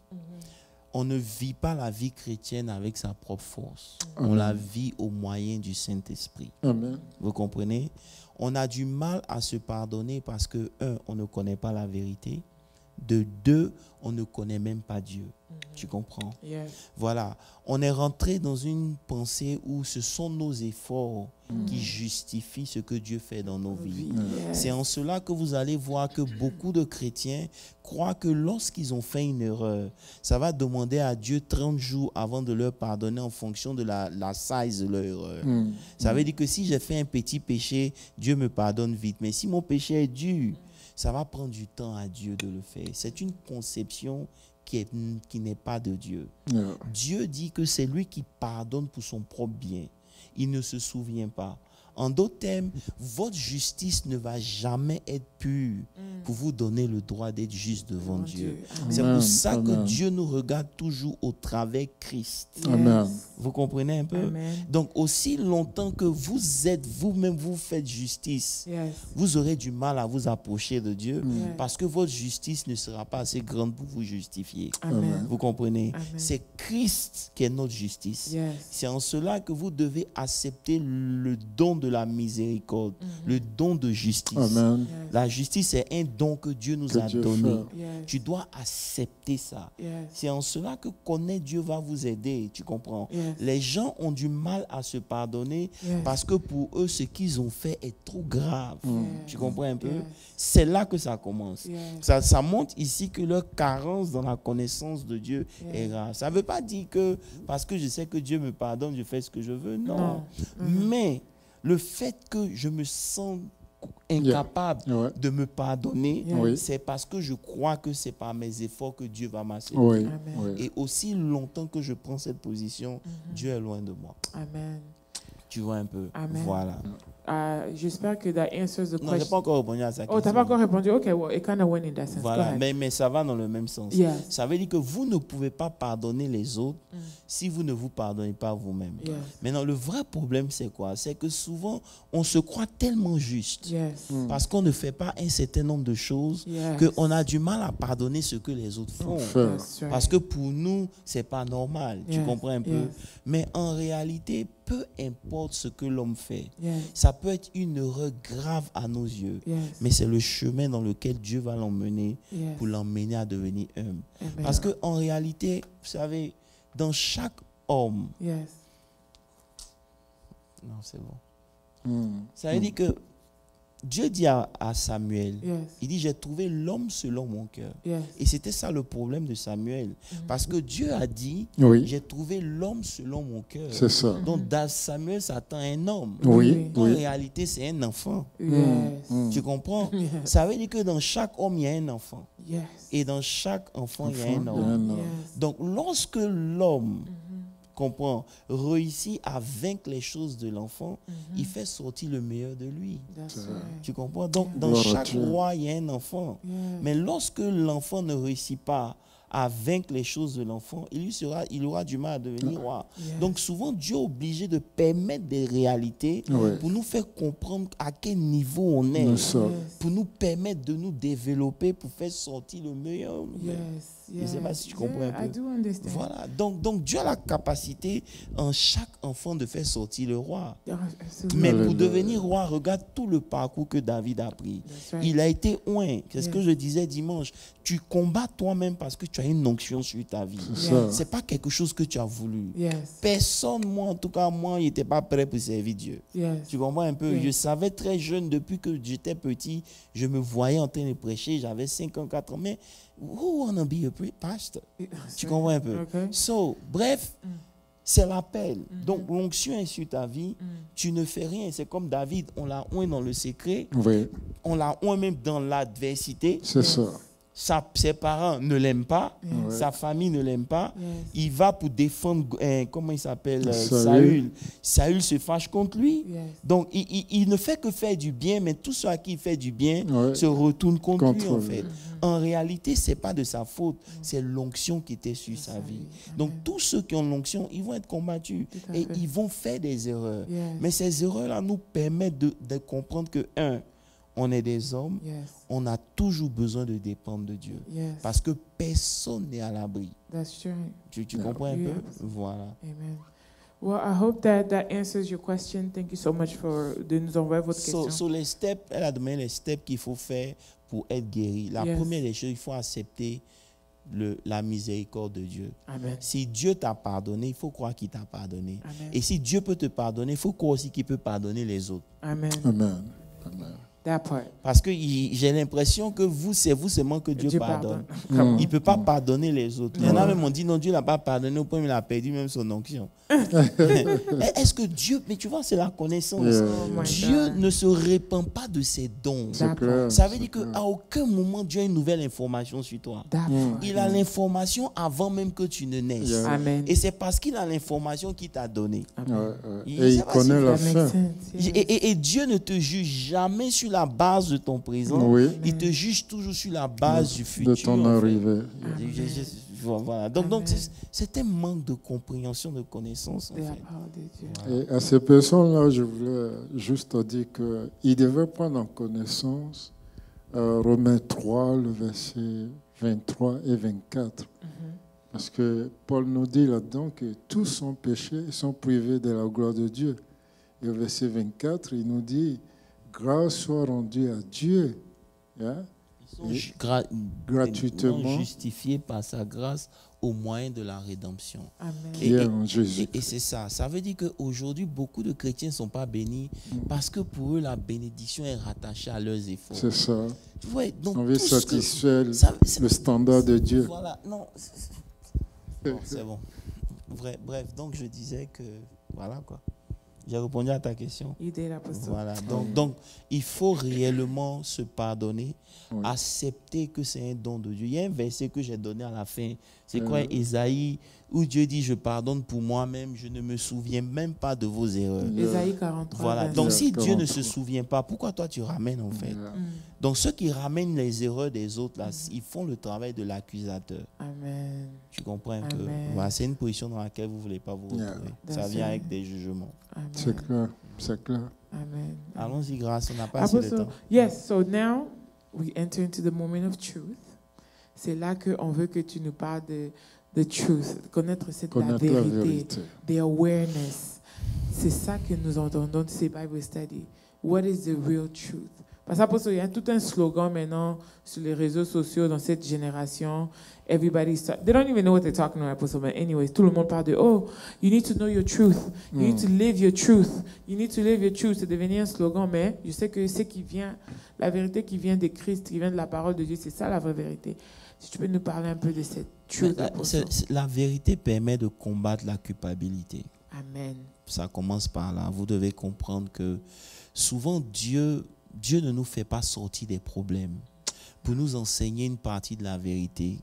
On ne vit pas la vie chrétienne avec sa propre force. On la vit au moyen du Saint-Esprit. Amen. Vous comprenez? On a du mal à se pardonner parce que, on ne connaît pas la vérité. De deux, on ne connaît même pas Dieu. Tu comprends? Yes. Voilà. On est rentré dans une pensée où ce sont nos efforts qui justifient ce que Dieu fait dans nos vies. Yes. C'est en cela que vous allez voir que beaucoup de chrétiens croient que lorsqu'ils ont fait une erreur, ça va demander à Dieu 30 jours avant de leur pardonner en fonction de la size de leur erreur. Ça veut dire que si j'ai fait un petit péché, Dieu me pardonne vite. Mais si mon péché est dur, ça va prendre du temps à Dieu de le faire. C'est une conception qui n'est pas de Dieu. Dieu dit que c'est lui qui pardonne pour son propre bien. Il ne se souvient pas. En d'autres termes, votre justice ne va jamais être pure pour vous donner le droit d'être juste devant Dieu. C'est pour ça que Dieu nous regarde toujours au travers Christ. Amen. Vous comprenez un peu? Amen. Donc, aussi longtemps que vous êtes vous-même, vous faites justice, vous aurez du mal à vous approcher de Dieu parce que votre justice ne sera pas assez grande pour vous justifier. Amen. Vous comprenez? Amen. C'est Christ qui est notre justice. C'est en cela que vous devez accepter le don de la miséricorde, le don de justice. Amen. La justice est un don que Dieu nous a donné. Yes. Tu dois accepter ça. C'est en cela que connaître Dieu va vous aider, tu comprends? Les gens ont du mal à se pardonner parce que pour eux, ce qu'ils ont fait est trop grave. Tu comprends un peu? C'est là que ça commence. Ça montre ici que leur carence dans la connaissance de Dieu est grave. Ça ne veut pas dire que parce que je sais que Dieu me pardonne, je fais ce que je veux. Non. Mais le fait que je me sens incapable de me pardonner, c'est parce que je crois que c'est par mes efforts que Dieu va m'accepter. Et aussi longtemps que je prends cette position, Dieu est loin de moi. Amen. Tu vois un peu? Amen. Voilà. J'espère que that answers the question. Non, je n'ai pas encore répondu à ça. Oh, tu n'as pas encore répondu? Ok, well, it kind of went in that sense. Voilà, mais ça va dans le même sens. Ça veut dire que vous ne pouvez pas pardonner les autres si vous ne vous pardonnez pas vous-même. Maintenant, le vrai problème, c'est quoi? C'est que souvent, on se croit tellement juste parce qu'on ne fait pas un certain nombre de choses qu'on a du mal à pardonner ce que les autres font. Parce que pour nous, ce n'est pas normal. Tu comprends un peu? Mais en réalité, peu importe ce que l'homme fait, ça peut être une erreur grave à nos yeux, mais c'est le chemin dans lequel Dieu va l'emmener pour l'emmener à devenir humble. Parce qu'en réalité, vous savez, dans chaque homme, non, c'est bon. Ça veut dire que Dieu dit à Samuel, il dit, j'ai trouvé l'homme selon mon cœur. Et c'était ça le problème de Samuel. Parce que Dieu a dit, j'ai trouvé l'homme selon mon cœur. C'est ça. Donc Samuel s'attend à un homme. En réalité, c'est un enfant. Tu comprends? Ça veut dire que dans chaque homme, il y a un enfant. Et dans chaque enfant, il y a un homme. Donc lorsque l'homme comprend, réussit à vaincre les choses de l'enfant, il fait sortir le meilleur de lui. Tu comprends? Donc, dans chaque roi, il y a un enfant. Mais lorsque l'enfant ne réussit pas à vaincre les choses de l'enfant, il aura du mal à devenir roi. Donc souvent, Dieu est obligé de permettre des réalités pour nous faire comprendre à quel niveau on est, pour nous permettre de nous développer, pour faire sortir le meilleur. Je ne sais pas si tu comprends un peu. Voilà. Donc Dieu a la capacité en chaque enfant de faire sortir le roi. Mais pour devenir roi, regarde tout le parcours que David a pris. Il a été oint. C'est ce que je disais dimanche. Tu combats toi-même parce que tu as une onction sur ta vie. C'est pas quelque chose que tu as voulu. Personne, moi en tout cas, moi, il n'était pas prêt pour servir Dieu. Tu comprends un peu? Je savais très jeune, depuis que j'étais petit, je me voyais en train de prêcher. J'avais 5 ans, 4 ans. Mais who wanna be a pastor? Tu comprends un peu? So, bref, c'est l'appel. Donc, l'onction est sur ta vie. Tu ne fais rien. C'est comme David, on l'a oint dans le secret. On l'a oint même dans l'adversité. C'est ça. Ses parents ne l'aiment pas, sa famille ne l'aime pas. Il va pour défendre, comment il s'appelle, Saül. Saül se fâche contre lui. Donc, il ne fait que faire du bien, mais tous ceux à qui il fait du bien se retournent contre lui, en fait. En réalité, ce n'est pas de sa faute, c'est l'onction qui était sur sa vie. Donc, tous ceux qui ont l'onction, ils vont être combattus et ils vont faire des erreurs. Mais ces erreurs-là nous permettent de comprendre que, on est des hommes, on a toujours besoin de dépendre de Dieu. Parce que personne n'est à l'abri. Tu comprends un peu? Voilà. Amen. Well, I hope that answers your question. Thank you so much de nous envoyer votre question. So les steps, elle a donné les steps qu'il faut faire pour être guéri. La première des choses, il faut accepter la miséricorde de Dieu. Amen. Si Dieu t'a pardonné, il faut croire qu'il t'a pardonné. Amen. Et si Dieu peut te pardonner, il faut croire aussi qu'il peut pardonner les autres. Amen. Amen. Amen. That part. Parce que j'ai l'impression que c'est vous seulement que Dieu pardonne. Il ne peut pas pardonner les autres. Il y en a même qui dit non, Dieu n'a pas pardonné, au point où il a perdu même son onction. Est-ce que Dieu, mais tu vois, c'est la connaissance. Dieu ne se répand pas de ses dons. Ça veut dire qu'à aucun moment Dieu a une nouvelle information sur toi. Il a l'information avant même que tu ne naisses. Amen. Et c'est parce qu'il a l'information qu'il t'a donné. Et il connaît la fin. Et Dieu ne te juge jamais sur la base de ton présent. Il te juge toujours sur la base du futur. De ton arrivée. Voilà. Donc c'est un manque de compréhension, de connaissance. En fait. Et à ces personnes-là, je voulais juste dire qu'ils devaient prendre en connaissance Romains 3, le verset 23 et 24. Parce que Paul nous dit là-dedans que tous sont péchés et sont privés de la gloire de Dieu. Et au verset 24, il nous dit « Grâce soit rendue à Dieu gratuitement, justifiés par sa grâce au moyen de la rédemption. » Et c'est ça. Ça veut dire qu'aujourd'hui, beaucoup de chrétiens ne sont pas bénis parce que pour eux, la bénédiction est rattachée à leurs efforts. C'est ça. Ouais, donc on veut satisfaire le standard de Dieu. Voilà, non. C'est bon. Bref, donc je disais que, voilà quoi. J'ai répondu à ta question. Voilà. Donc, il faut réellement se pardonner, accepter que c'est un don de Dieu. Il y a un verset que j'ai donné à la fin. C'est quoi, Ésaïe, où Dieu dit « Je pardonne pour moi-même, je ne me souviens même pas de vos erreurs. » Ésaïe 43. Voilà. Donc, si Dieu ne se souvient pas, pourquoi toi tu ramènes en fait? Donc, ceux qui ramènent les erreurs des autres, là, ils font le travail de l'accusateur. Amen. Tu comprends un peu? Voilà, c'est une position dans laquelle vous ne voulez pas vous retrouver. Ça vient avec des jugements. C'est clair. C'est clair. Amen. Allons-y, grâce. On n'a pas assez de temps. Yes, so now we enter into the moment of truth. C'est là qu'on veut que tu nous parles de truth, connaître la vérité, the awareness. C'est ça que nous entendons de ces Bible studies. What is the real truth? Parce qu'il y a tout un slogan maintenant sur les réseaux sociaux dans cette génération. They don't even know what they're talking about, but anyways, tout le monde parle de oh, you need to know your truth. You need to live your truth. You need to live your truth. C'est devenu un slogan, mais je sais que ce qui vient, la vérité qui vient de Christ, qui vient de la parole de Dieu, c'est ça la vraie vérité. Si tu peux nous parler un peu de cette truth. La vérité permet de combattre la culpabilité. Amen. Ça commence par là. Vous devez comprendre que souvent Dieu ne nous fait pas sortir des problèmes pour nous enseigner une partie de la vérité.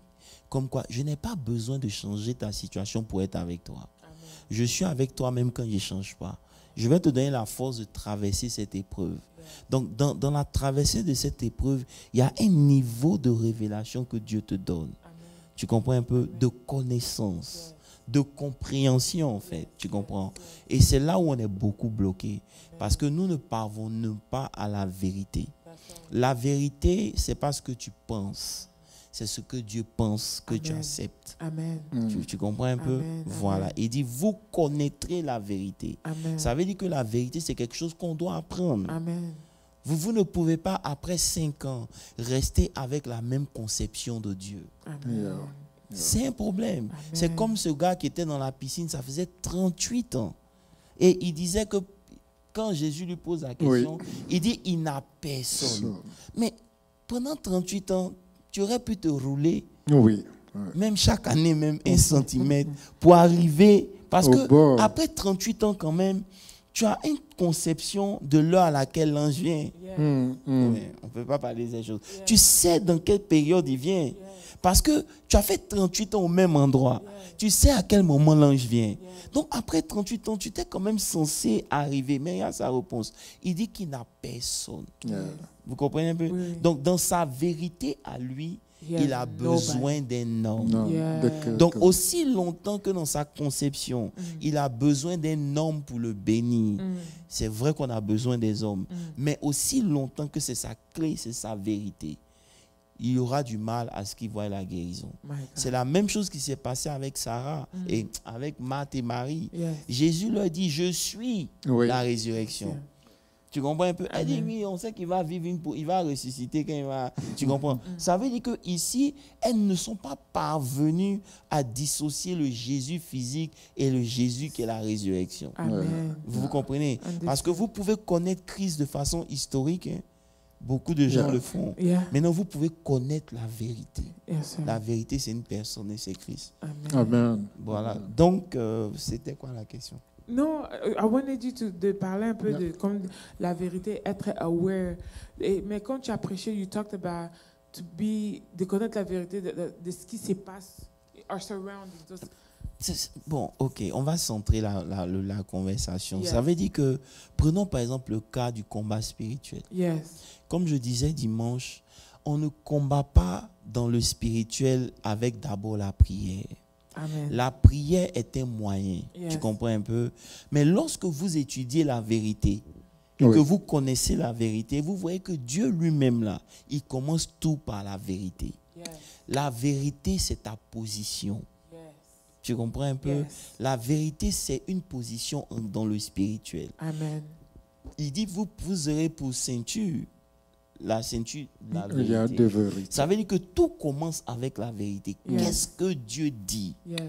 Comme quoi, je n'ai pas besoin de changer ta situation pour être avec toi. Amen. Je suis avec toi même quand je ne change pas. Je vais te donner la force de traverser cette épreuve. Yeah. Donc, dans la traversée de cette épreuve, il y a un niveau de révélation que Dieu te donne. Amen. Tu comprends un peu? De connaissance. De compréhension en fait, tu comprends? Et c'est là où on est beaucoup bloqué parce que nous ne parvenons pas à la vérité. La vérité, c'est pas ce que tu penses, c'est ce que Dieu pense que tu acceptes. Amen. Tu comprends un peu? Voilà. Il dit, vous connaîtrez la vérité. Amen. Ça veut dire que la vérité, c'est quelque chose qu'on doit apprendre. Amen. Vous ne pouvez pas, après 5 ans, rester avec la même conception de Dieu. Amen. C'est un problème. Amen. C'est comme ce gars qui était dans la piscine, ça faisait 38 ans. Et il disait que quand Jésus lui pose la question, il dit, il n'a personne. Mais pendant 38 ans, tu aurais pu te rouler, même chaque année, même 1 centimètre, pour arriver. Parce que après 38 ans quand même, tu as une conception de l'heure à laquelle l'ange vient. On ne peut pas parler de ces choses. Tu sais dans quelle période il vient. Parce que tu as fait 38 ans au même endroit. Tu sais à quel moment l'ange vient. Donc après 38 ans, tu t'es quand même censé arriver. Mais il y a sa réponse. Il dit qu'il n'a personne. Vous comprenez un peu? Donc dans sa vérité à lui, il a besoin d'un homme. Donc aussi longtemps que dans sa conception, il a besoin d'un homme pour le bénir. C'est vrai qu'on a besoin des hommes. Mais aussi longtemps que c'est sa clé, c'est sa vérité, il y aura du mal à ce qu'il voie la guérison. C'est la même chose qui s'est passé avec Sarah et avec Marthe et Marie. Jésus leur dit, je suis la résurrection. Tu comprends un peu? Elle dit, oui, on sait qu'il va vivre, il va ressusciter quand il va... Tu comprends? Ça veut dire qu'ici, elles ne sont pas parvenues à dissocier le Jésus physique et le Jésus qui est la résurrection. Vous comprenez? Parce que vous pouvez connaître Christ de façon historique, Beaucoup de gens le font. Yeah. Maintenant, vous pouvez connaître la vérité. Yes, sir. La vérité, c'est une personne et c'est Christ. Amen. Amen. Voilà. Donc, c'était quoi la question? Non, I wanted you de parler un peu de comme la vérité, être aware. Mais quand tu as prêché, you talked about de connaître la vérité de ce qui se passe, our surroundings. Bon, ok, on va centrer la conversation. Yes. Ça veut dire que, prenons par exemple le cas du combat spirituel. Yes. Comme je disais dimanche, on ne combat pas dans le spirituel avec d'abord la prière. Amen. La prière est un moyen, Yes. tu comprends un peu? Mais lorsque vous étudiez la vérité, et Oui. que vous connaissez la vérité, vous voyez que Dieu lui-même, là, il commence tout par la vérité. Yes. La vérité, c'est ta position. Yes. Tu comprends un peu? Yes. La vérité, c'est une position dans le spirituel. Amen. Il dit, vous aurez pour ceinture la ceinture de la Il y a vérité. deux vérités. Ça veut dire que tout commence avec la vérité. Yes. Qu'est-ce que Dieu dit Yes.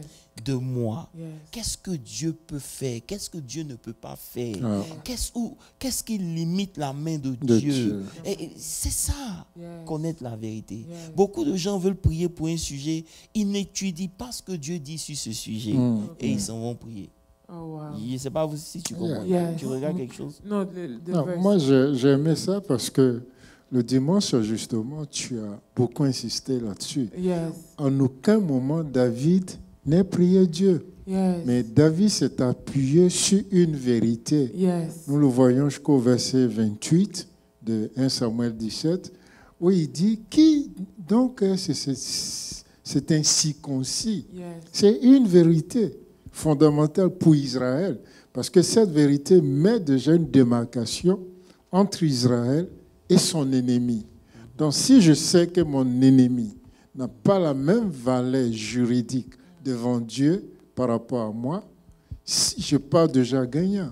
de moi? Yes. Qu'est-ce que Dieu peut faire? Qu'est-ce que Dieu ne peut pas faire? Ah, Qu'est-ce qui limite la main de de Dieu? Dieu. Et c'est ça, Yes. connaître la vérité. Yes. Beaucoup de gens veulent prier pour un sujet, ils n'étudient pas ce que Dieu dit sur ce sujet et ils s'en vont prier. Oh, wow. Je ne sais pas si tu comprends. Yes. Tu regardes quelque chose? Non, the Non, verse. moi, j'ai aimé ça parce que le dimanche, justement, tu as beaucoup insisté là-dessus. Yes. En aucun moment, David n'a prié Dieu. Yes. Mais David s'est appuyé sur une vérité. Yes. Nous le voyons jusqu'au verset 28 de 1 Samuel 17, où il dit, qui donc c'est ainsi concis? Yes. C'est une vérité fondamentale pour Israël, parce que cette vérité met déjà une démarcation entre Israël et son ennemi. Donc si je sais que mon ennemi n'a pas la même valeur juridique devant Dieu par rapport à moi, je pars déjà gagnant.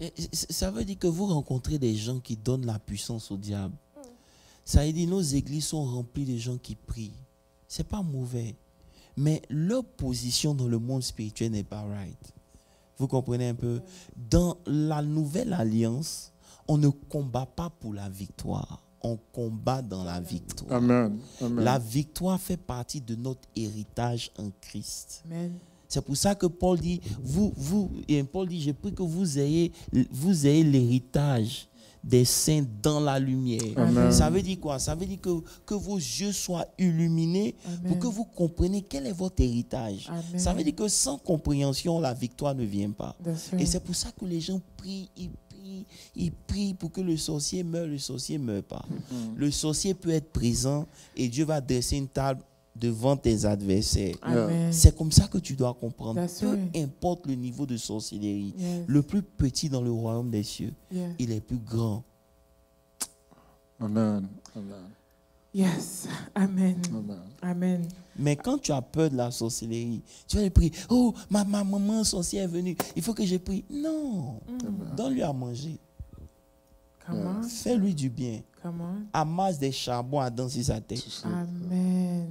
Et ça veut dire que vous rencontrez des gens qui donnent la puissance au diable. Ça veut dire que nos églises sont remplies de gens qui prient. Ce n'est pas mauvais. Mais leur position dans le monde spirituel n'est pas right. Vous comprenez un peu? Dans la nouvelle alliance, on ne combat pas pour la victoire. On combat dans la victoire. Amen. Amen. La victoire fait partie de notre héritage en Christ. Amen. C'est pour ça que Paul dit, Paul dit, je prie que vous ayez l'héritage des saints dans la lumière. Amen. Ça veut dire quoi? Ça veut dire que vos yeux soient illuminés Amen. pour que vous compreniez quel est votre héritage. Amen. Ça veut dire que sans compréhension, la victoire ne vient pas. That's Et right. c'est pour ça que les gens prient, ils prient pour que le sorcier meure pas. Le sorcier peut être présent et Dieu va dresser une table devant tes adversaires. Amen. C'est comme ça que tu dois comprendre. That's Peu right. importe le niveau de sorcellerie, Yes. le plus petit dans le royaume des cieux, Yes. il est plus grand. Amen. Amen. Yes. Amen. Amen. Amen. Mais quand tu as peur de la sorcellerie, tu vas lui prier, oh, ma maman sorcière est venue, il faut que je prie. Non, donne-lui à manger. Come on. Fais-lui du bien. Come on. Amasse des charbons à dans sa tête. Amen.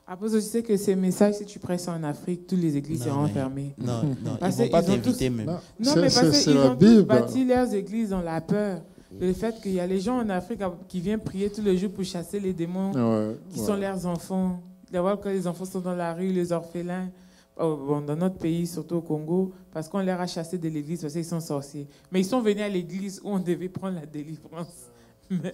Après, je sais que ces messages, si tu prêches en Afrique, toutes les églises Non, seront mais- fermées. Non, non, ils ne Parce vont pas qu'ils ont t'inviter tous- même. Non, Non, c'est- mais parce c'est qu'ils la ont tous Bible. bâti leurs églises dans la peur. Le fait qu'il y a les gens en Afrique qui viennent prier tous les jours pour chasser les démons Ouais, qui ouais. sont leurs enfants. De voir que les enfants sont dans la rue, les orphelins. Bon, dans notre pays, surtout au Congo, parce qu'on leur a chassé de l'église parce qu'ils sont sorciers. Mais ils sont venus à l'église où on devait prendre la délivrance. Mais-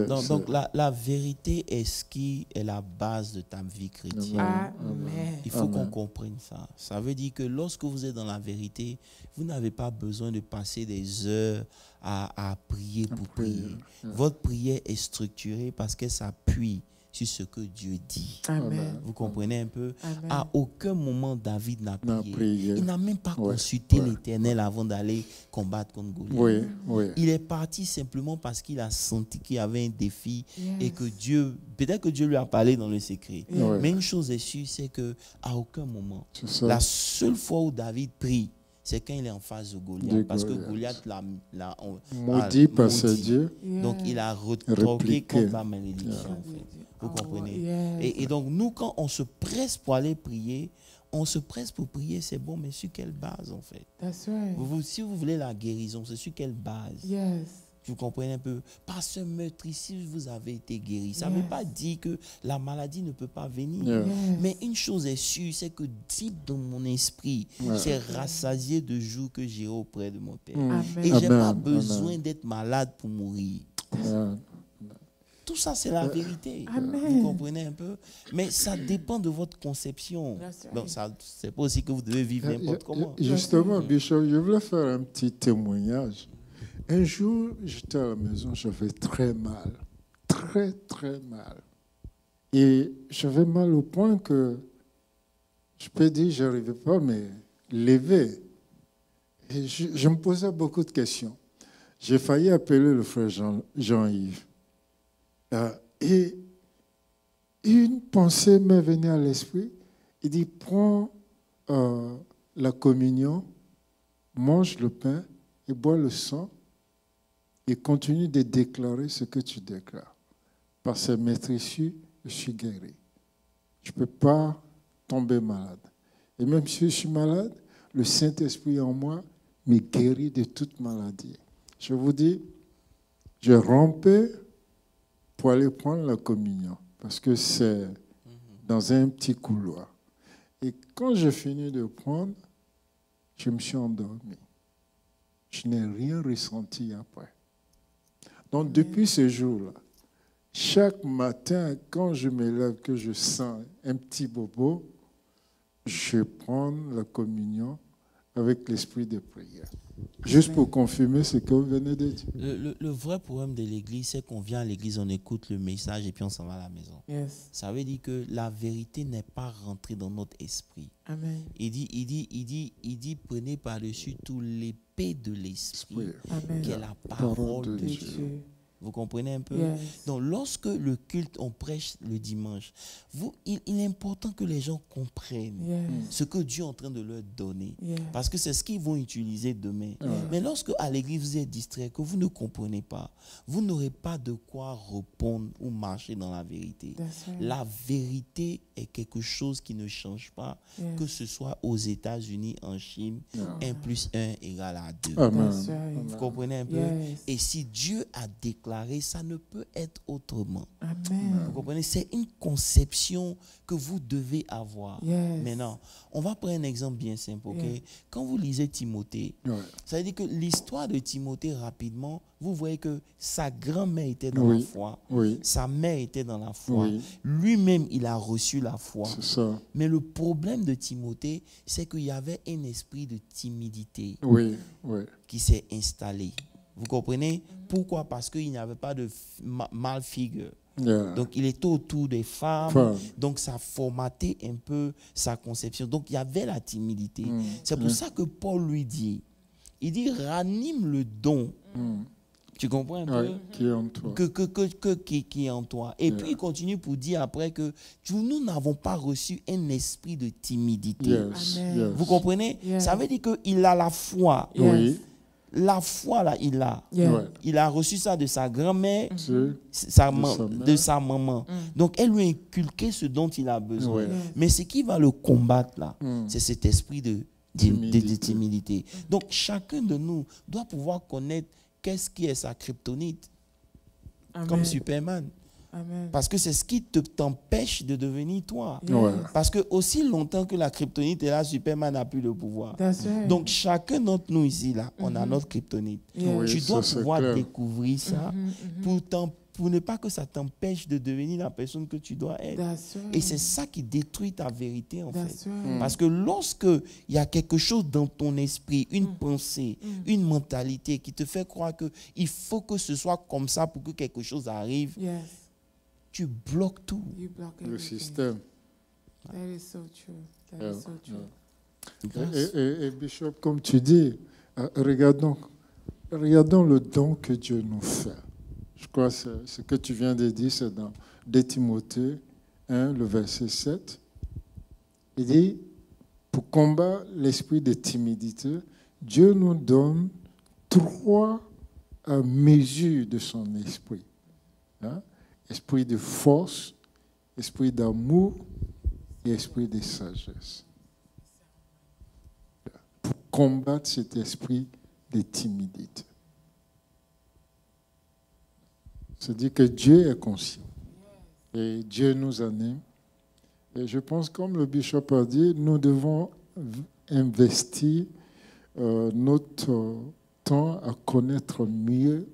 Donc la vérité est ce qui est la base de ta vie chrétienne. Amen. Il faut Amen. qu'on comprenne ça. Ça veut dire que lorsque vous êtes dans la vérité, vous n'avez pas besoin de passer des heures à prier pour prier. Votre prière est structurée parce qu'elle s'appuie sur ce que Dieu dit. Amen. Vous comprenez un peu? Amen. À aucun moment, David n'a N'a prié. prié. Il n'a même pas Ouais, consulté ouais. l'Éternel avant d'aller combattre contre Goliath. Oui, oui. Il est parti simplement parce qu'il a senti qu'il y avait un défi et Yes. que Dieu, peut-être que Dieu lui a parlé dans le secret. Yeah. Ouais. Mais une chose est sûre, c'est qu'à aucun moment, C'est ça. la seule fois où David prie, c'est quand il est en face de Goliath. De Parce que Goliath. Goliath l'a Maudit par ce maudit. Dieu. Yes. Donc il a retorqué Répliqué. contre la malédiction. En fait. Vous Oh, comprenez? yes. Et donc nous, quand on se presse pour aller prier, on se presse pour prier, c'est bon, mais sur quelle base en fait? That's right. Si vous voulez la guérison, c'est sur quelle base? Yes. Vous comprenez un peu? Par ce meurtrissure, vous avez été guéri. Ça ne veut pas dire que la maladie ne peut pas venir. Mais une chose est sûre, c'est que deep dans mon esprit, c'est rassasié de jours que j'irai auprès de mon Père. Et je n'ai pas besoin d'être malade pour mourir. Tout ça, c'est la vérité. Vous comprenez un peu? Mais ça dépend de votre conception. Donc, c'est pas aussi que vous devez vivre n'importe comment. Justement, Bishop, je voulais faire un petit témoignage. Un jour, j'étais à la maison, j'avais très mal. Très, très mal. Et j'avais mal au point que, je peux dire, je n'arrivais pas à me lever. Et je me posais beaucoup de questions. J'ai failli appeler le frère Jean-Yves. Et une pensée m'est venue à l'esprit. Il dit, prends la communion, mange le pain et bois le sang et continue de déclarer ce que tu déclares. Par ces maîtrisses, je suis guéri. Je ne peux pas tomber malade. Et même si je suis malade, le Saint-Esprit en moi me guérit de toute maladie. Je vous dis, je rampais pour aller prendre la communion, parce que c'est dans un petit couloir. Et quand j'ai fini de prendre, je me suis endormi. Je n'ai rien ressenti après. Donc, depuis ce jour-là, chaque matin, quand je me lève, que je sens un petit bobo, je prends la communion avec l'esprit de prière. Juste pour confirmer ce que vous venez de dire. Le vrai problème de l'église, c'est qu'on vient à l'église, on écoute le message et puis on s'en va à la maison. Ça veut dire que la vérité n'est pas rentrée dans notre esprit. Amen. Il dit, prenez par-dessus tout l'épée de l'esprit, qui est la parole de Dieu. Vous comprenez un peu? Donc, lorsque le culte, on prêche le dimanche, il est important que les gens comprennent ce que Dieu est en train de leur donner. Parce que c'est ce qu'ils vont utiliser demain. Mais lorsque à l'église, vous êtes distrait, que vous ne comprenez pas, vous n'aurez pas de quoi répondre ou marcher dans la vérité. La vérité est quelque chose qui ne change pas, que ce soit aux États-Unis, en Chine, 1 + 1 égale à 2. Vous comprenez un peu? Et si Dieu a déclaré, ça ne peut être autrement. Vous comprenez? C'est une conception que vous devez avoir. Maintenant, on va prendre un exemple bien simple. Quand vous lisez Timothée, ça veut dire que l'histoire de Timothée, rapidement, vous voyez que sa grand-mère était dans la foi, sa mère était dans la foi, lui-même, il a reçu la foi. Mais le problème de Timothée, c'est qu'il y avait un esprit de timidité qui s'est installé. Vous comprenez? Pourquoi? Parce qu'il n'y avait pas de mâle figure. Donc, il était autour des femmes. Donc, ça formatait un peu sa conception. Donc, il y avait la timidité. C'est pour ça que Paul lui dit, il dit, ranime le don. Tu comprends un peu? Qui est en toi. Qui est en toi. Et puis, il continue pour dire après que nous n'avons pas reçu un esprit de timidité. Vous comprenez? Ça veut dire qu'il a la foi. La foi, là, il a. Il a reçu ça de sa grand-mère, de sa maman. Donc, elle lui a inculqué ce dont il a besoin. Mais ce qui va le combattre, là, c'est cet esprit de timidité. Donc, chacun de nous doit pouvoir connaître qu'est-ce qui est sa kryptonite. Comme Superman. Parce que c'est ce qui t'empêche de devenir toi. Parce que aussi longtemps que la kryptonite est là, Superman n'a plus le pouvoir. Donc chacun d'entre nous ici, là, on a notre kryptonite. Tu dois pouvoir découvrir ça pour ne pas que ça t'empêche de devenir la personne que tu dois être. Et c'est ça qui détruit ta vérité en fait. Parce que lorsque il y a quelque chose dans ton esprit, une pensée, une mentalité qui te fait croire qu'il faut que ce soit comme ça pour que quelque chose arrive, tu bloques tout. Le système. That is so true. That is so true. Et Bishop, comme tu dis, regardons le don que Dieu nous fait. Je crois que ce que tu viens de dire, c'est dans 2 Timothée 1, le verset 7. Il dit, pour combattre l'esprit de timidité, Dieu nous donne 3 mesures de son esprit. Esprit de force, esprit d'amour et esprit de sagesse. Pour combattre cet esprit de timidité. C'est-à-dire que Dieu est conscient. Et Dieu nous anime. Et je pense, comme le bishop a dit, nous devons investir notre temps à connaître mieux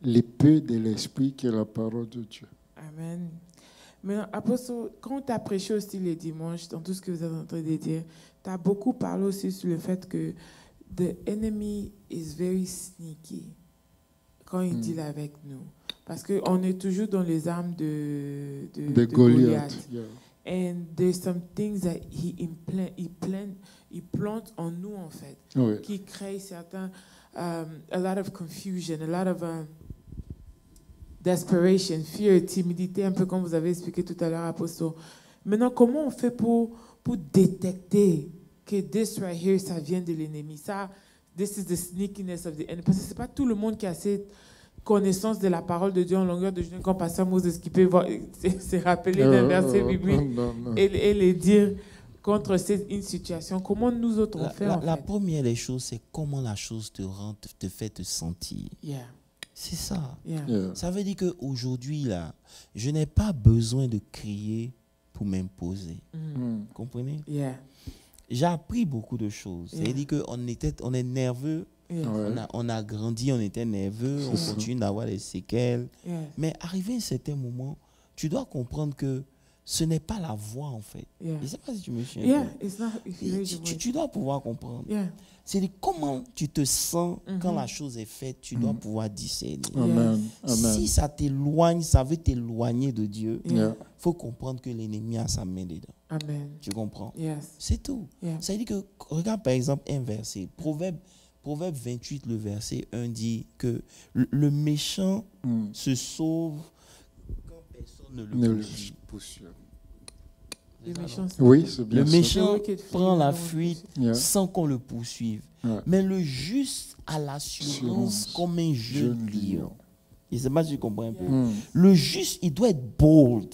l'épée de l'esprit qui est la parole de Dieu. Amen. Maintenant, apôtre, quand tu as prêché aussi les dimanches, dans tout ce que vous êtes en train de dire, tu as beaucoup parlé aussi sur le fait que the enemy is very sneaky quand il deal avec nous. Parce qu'on est toujours dans les armes de Goliath. Yeah. And there's some things that he plante en nous, en fait, Oui. qui créent certains, a lot of confusion, a lot of desperation, fear, timidité, un peu comme vous avez expliqué tout à l'heure, apôtre. Maintenant, comment on fait pour détecter que this right here, ça vient de l'ennemi? Ça, this is the sneakiness of the enemy. Parce que c'est pas tout le monde qui a cette connaissance de la parole de Dieu en longueur de journée, comme Pasteur Moses qui peut se rappeler d'un verset biblique et les dire contre une situation. Comment nous autres on fait, la première des choses, c'est comment la chose te fait te sentir. Yeah. C'est ça. Yeah. Yeah. Ça veut dire qu'aujourd'hui, là, je n'ai pas besoin de crier pour m'imposer. Vous comprenez? Yeah. J'ai appris beaucoup de choses. Yeah. C'est-à-dire qu'on est nerveux. Yeah. Ouais. On a grandi, on était nerveux, on continue d'avoir des séquelles. Yeah. Mais arrivé à un certain moment, tu dois comprendre que ce n'est pas la voix, en fait. Yeah. Je ne sais pas si tu me suis. Yeah, it's not if you raise your voice. Tu dois pouvoir comprendre. Yeah. C'est comment tu te sens quand la chose est faite, tu dois pouvoir discerner. Amen. Amen. Si ça t'éloigne, ça veut t'éloigner de Dieu, il Yeah. faut comprendre que l'ennemi a sa main dedans. Amen. Tu comprends? Yes. C'est tout. Yeah. Ça veut dire que, regarde par exemple un verset, Proverbe 28, le verset 1 dit que le méchant se sauve quand personne ne Ne le le poursuit. poursuit. Les méchants, Oui, c'est bien Le ça. méchant The wicked flee prend la when one fuite Yeah. sans qu'on le poursuive. Ouais. Mais le juste a l'assurance comme un jeune lion. Je ne sais pas si tu comprends un peu. Le juste, il doit être bold.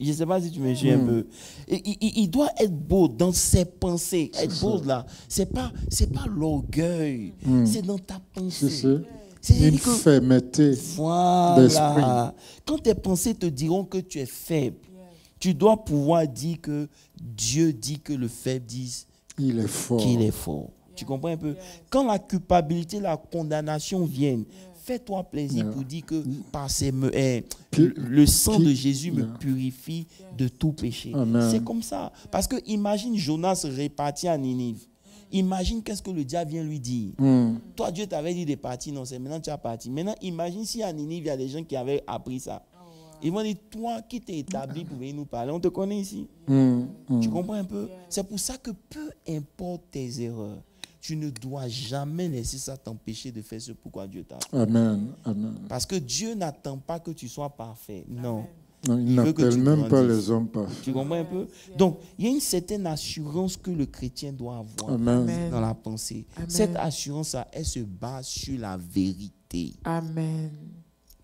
Je ne sais pas si tu me suis un peu. Il doit être bold dans ses pensées. Être bold là, c'est pas l'orgueil. C'est dans ta pensée. C'est ça. C'est-à-dire Une que fermeté. voilà. d'esprit. Quand tes pensées te diront que tu es faible, tu dois pouvoir dire que Dieu dit que le faible dise Il est fort. qu'il est fort. Tu comprends un peu? Quand la culpabilité, la condamnation viennent, fais-toi plaisir pour dire que par le sang de Jésus me purifie de tout péché. Amen. C'est comme ça. Parce que imagine Jonas réparti à Ninive. Imagine qu'est-ce que le diable vient lui dire. Toi, Dieu t'avait dit de partir, non, c'est maintenant tu as parti. Maintenant, imagine si à Ninive, il y a des gens qui avaient appris ça. Ils vont dire, toi qui t'es établi pour venir nous parler, on te connaît ici. Tu comprends un peu? C'est pour ça que peu importe tes erreurs, tu ne dois jamais laisser ça t'empêcher de faire ce pourquoi Dieu t'a appelé. Amen. Amen. Parce que Dieu n'attend pas que tu sois parfait. Non. Non, il Il veut que n'appelle tu même pas grandisses. les hommes parfaits. Tu comprends un peu? Donc, il y a une certaine assurance que le chrétien doit avoir Amen. dans la pensée. Amen. Cette assurance-là, elle se base sur la vérité. Amen.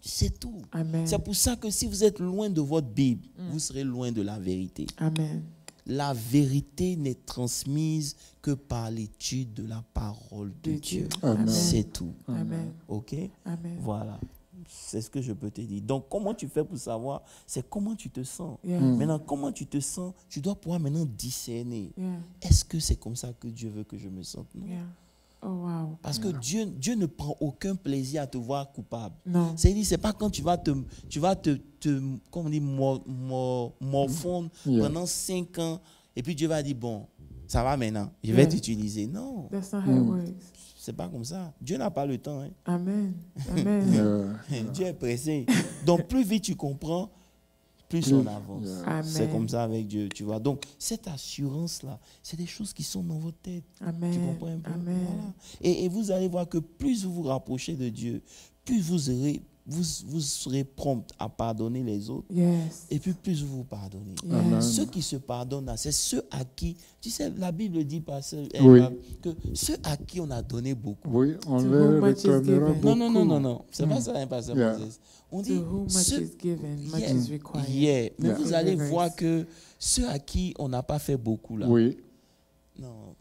C'est tout. Amen. C'est pour ça que si vous êtes loin de votre Bible, vous serez loin de la vérité. Amen. La vérité n'est transmise que par l'étude de la parole de Dieu. Amen. C'est tout. Amen. OK? Amen. Voilà. C'est ce que je peux te dire. Donc, comment tu fais pour savoir? C'est comment tu te sens. Yeah. Maintenant, comment tu te sens? Tu dois pouvoir maintenant discerner. Yeah. Est-ce que c'est comme ça que Dieu veut que je me sente? Non. Yeah. Oh, wow. Parce que Dieu ne prend aucun plaisir à te voir coupable. Non. C'est pas quand tu vas te comment on dit, morfondre Yeah. pendant 5 ans et puis Dieu va dire, bon, ça va maintenant, je vais Yeah. t'utiliser. Non, That's not how it works. c'est pas comme ça. Dieu n'a pas le temps. Hein. Amen. Amen. Dieu est pressé. Donc, plus vite tu comprends, plus on avance. Amen. C'est comme ça avec Dieu, tu vois. Donc, cette assurance-là, c'est des choses qui sont dans votre tête. Tu Amen. comprends un peu? Amen. Voilà. Et vous allez voir que plus vous vous rapprochez de Dieu, plus vous serez prompt à pardonner les autres. Yes. Et puis plus vous vous pardonnez. Yes. Ceux qui se pardonnent, là, c'est ceux à qui, tu sais, la Bible dit Oui. que ceux à qui on a donné beaucoup. Oui, on To leur whom much is réclamera given. beaucoup. Non. C'est pas ça, hein, Pasteur Yeah. Moses. On To dit, whom much ceux, is given, much Yeah. is required. yeah. Mais Yeah. vous allez Reverse. voir que ceux à qui on n'a pas fait beaucoup, là, Oui, Non,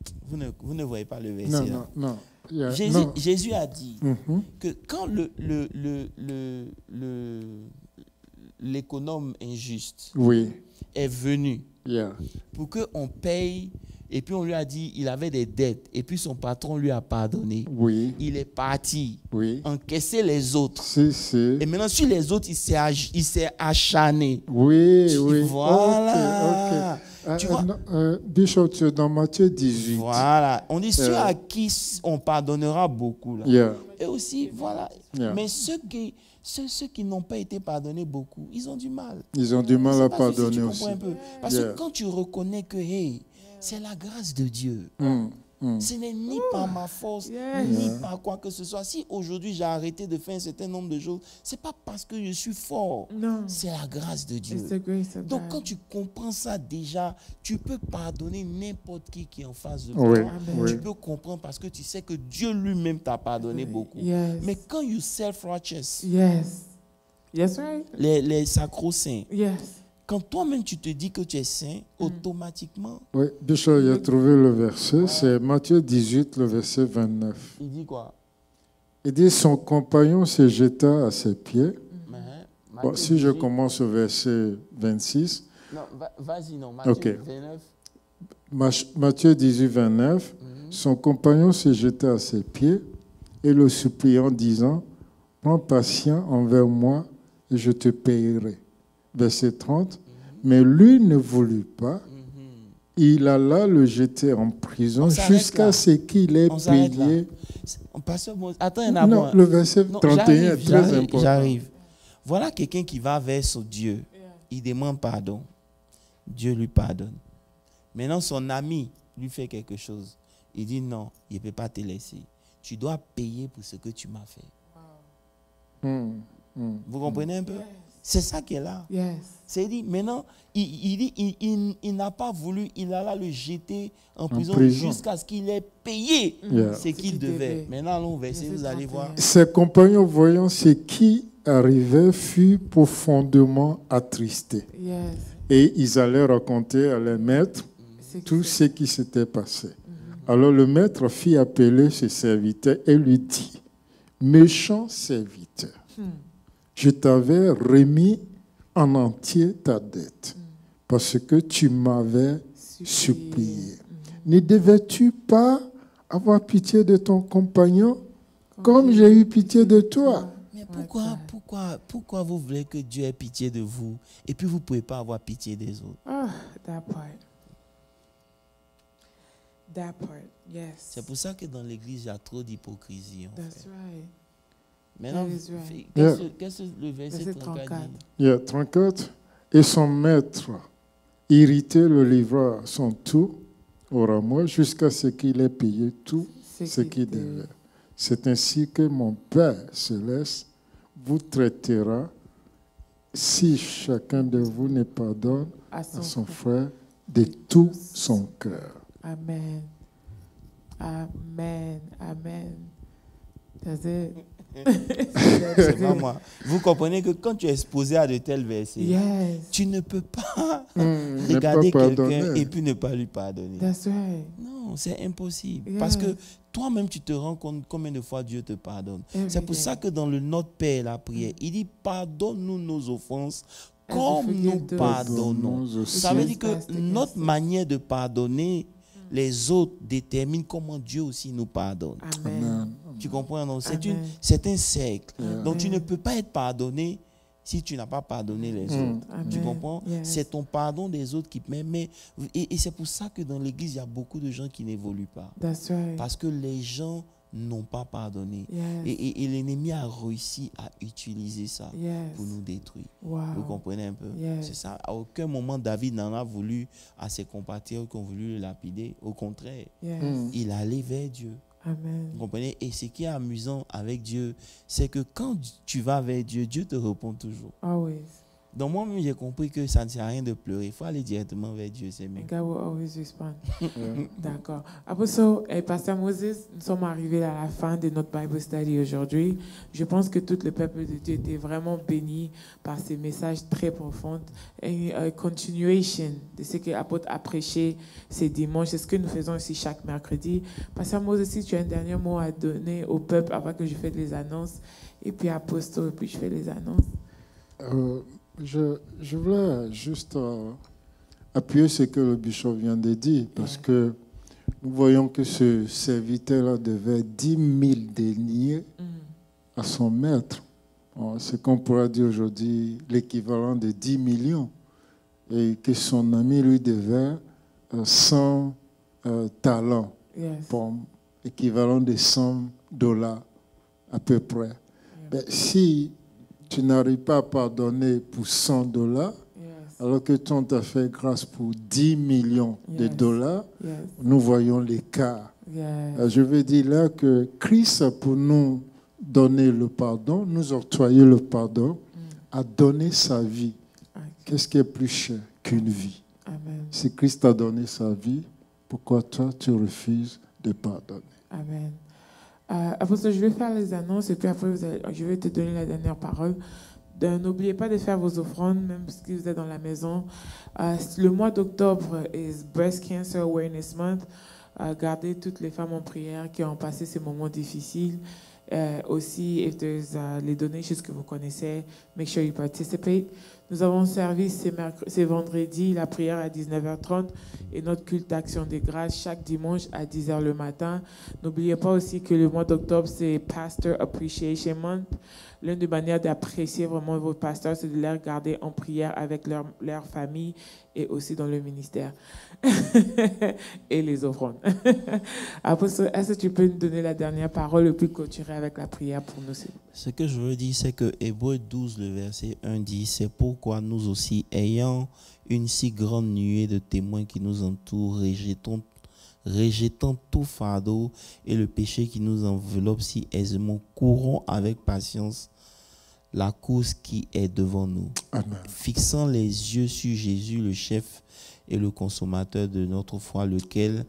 vous ne voyez pas le verset. Non, non, non. Jésus a dit que quand l'économe injuste est venu pour qu'on paye, et puis on lui a dit il avait des dettes, et puis son patron lui a pardonné. Il est parti encaisser les autres. Et maintenant, sur les autres, il s'est acharné. Voilà. Tu vois? Bishop, tu es dans Matthieu 18. Voilà. On dit ceux à qui on pardonnera beaucoup. Là. Et aussi, voilà. Mais ceux qui n'ont pas été pardonnés beaucoup, ils ont du mal. Ils ont du mal à pardonner aussi. Un peu. Parce que quand tu reconnais que, c'est la grâce de Dieu. Ce n'est ni par ma force, ni par quoi que ce soit. Si aujourd'hui j'ai arrêté de faire un certain nombre de choses, ce n'est pas parce que je suis fort. C'est la grâce de Dieu. Donc quand tu comprends ça déjà, tu peux pardonner n'importe qui est en face de toi. Tu peux comprendre parce que tu sais que Dieu lui-même t'a pardonné beaucoup. Mais quand you self-righteous, les sacro-saints, quand toi-même tu te dis que tu es saint, automatiquement... Oui, Bishop, il a trouvé le verset, c'est Matthieu 18, le verset 29. Il dit quoi? Il dit, son compagnon se jeta à ses pieds. Bon, si je commence au verset 26... Non, vas-y, non, Matthieu 29. Matthieu 18, 29, son compagnon se jeta à ses pieds et le suppliant, disant, prends patience envers moi et je te payerai. Verset 30, mais lui ne voulut pas. Il alla le jeter en prison jusqu'à ce qu'il ait payé. Attends, non, le verset 31 est très important. J'arrive. Voilà quelqu'un qui va vers son Dieu. Il demande pardon. Dieu lui pardonne. Maintenant, son ami lui fait quelque chose. Il dit non, il ne peut pas te laisser. Tu dois payer pour ce que tu m'as fait. Vous comprenez un peu? C'est ça qui est là. C'est dit, maintenant, il n'a pas voulu, il alla le jeter en prison jusqu'à ce qu'il ait payé ce qu'il devait. Maintenant, allons au verset, vous allez voir. Ses compagnons, voyant ce qui arrivait, furent profondément attristés. Et ils allaient raconter à leur maître tout ce qui s'était passé. Alors le maître fit appeler ses serviteurs et lui dit, méchant serviteur, je t'avais remis en entier ta dette parce que tu m'avais supplié. Ne devais-tu pas avoir pitié de ton compagnon comme j'ai eu pitié de toi? Mais pourquoi vous voulez que Dieu ait pitié de vous et puis vous ne pouvez pas avoir pitié des autres? That part, yes. C'est pour ça que dans l'église, il y a trop d'hypocrisie. That's right. Maintenant, qu'est-ce que le verset 34 dit? 34. Et son maître, irrité, le livra à son tour au rameau jusqu'à ce qu'il ait payé tout ce qu'il devait. C'est ainsi que mon Père céleste vous traitera si chacun de vous ne pardonne à son frère de tout son cœur. Amen. Amen. Amen. That's it. C'est pas moi. Vous comprenez que quand tu es exposé à de tels versets, tu ne peux pas regarder quelqu'un et puis ne pas lui pardonner. That's right. Non, c'est impossible. Parce que toi-même, tu te rends compte combien de fois Dieu te pardonne. C'est pour ça que dans le Notre Père, la prière, il dit pardonne-nous nos offenses comme nous pardonnons. Ça veut dire que notre manière de pardonner les autres détermine comment Dieu aussi nous pardonne. Amen. Tu comprends? Donc, c'est un cercle. Donc, tu ne peux pas être pardonné si tu n'as pas pardonné les autres. Tu comprends? C'est ton pardon des autres qui te met. Et c'est pour ça que dans l'église, il y a beaucoup de gens qui n'évoluent pas. That's right. Parce que les gens n'ont pas pardonné. Et l'ennemi a réussi à utiliser ça pour nous détruire. Vous comprenez un peu? C'est ça. À aucun moment, David n'en a voulu à ses compatriotes qui ont voulu le lapider. Au contraire, il allait vers Dieu. Amen. Vous comprenez? Et ce qui est amusant avec Dieu, c'est que quand tu vas vers Dieu, Dieu te répond toujours. Always. Donc moi-même, j'ai compris que ça ne sert à rien de pleurer. Il faut aller directement vers Dieu, c'est mieux. God will always respond. D'accord. Apostle et Pasteur Moses, nous sommes arrivés à la fin de notre Bible study aujourd'hui. Je pense que tout le peuple de Dieu était vraiment béni par ces messages très profonds. Et continuation de ce que l'apôtre a prêché ces dimanches. C'est ce que nous faisons ici chaque mercredi. Pasteur Moses, si tu as un dernier mot à donner au peuple avant que je fasse les annonces. Et puis Apostle, et puis je fais les annonces. Je voulais juste appuyer ce que le bishop vient de dire, parce que nous voyons que ce serviteur-là devait 10 000 deniers à son maître. Bon, ce qu'on pourrait dire aujourd'hui l'équivalent de 10 millions. Et que son ami lui devait 100 talents, bon, équivalent de $100 à peu près. Mais si tu n'arrives pas à pardonner pour $100, alors que ton t'a fait grâce pour 10 millions de dollars, nous voyons l'écart. Je veux dire là que Christ, pour nous donner le pardon, nous octroyer le pardon, a donné sa vie. Qu'est-ce qui est plus cher qu'une vie? Amen. Si Christ a donné sa vie, pourquoi toi tu refuses de pardonner? Amen. Apostle, je vais faire les annonces et puis après je vais te donner la dernière parole. N'oubliez pas de faire vos offrandes, même si vous êtes dans la maison. Le mois d'octobre est Breast Cancer Awareness Month. Gardez toutes les femmes en prière qui ont passé ces moments difficiles. Aussi, if there's les donations que vous connaissez, make sure you participate. Nous avons un service c'est vendredi, la prière à 19h30 et notre culte d'action des grâces chaque dimanche à 10h le matin. N'oubliez pas aussi que le mois d'octobre, c'est Pastor Appreciation Month. L'une des manières d'apprécier vraiment vos pasteurs, c'est de les garder en prière avec leur famille et aussi dans le ministère. Et les offrandes. Après ça, est-ce que tu peux nous donner la dernière parole et puis clôturer avec la prière pour nous? Ce que je veux dire, c'est que Hébreux 12, le verset 1 dit, c'est pourquoi nous aussi, ayant une si grande nuée de témoins qui nous entourent, rejetant tout fardeau et le péché qui nous enveloppe si aisément, courons avec patience la course qui est devant nous. Amen. Fixant les yeux sur Jésus, le chef et le consommateur de notre foi, lequel,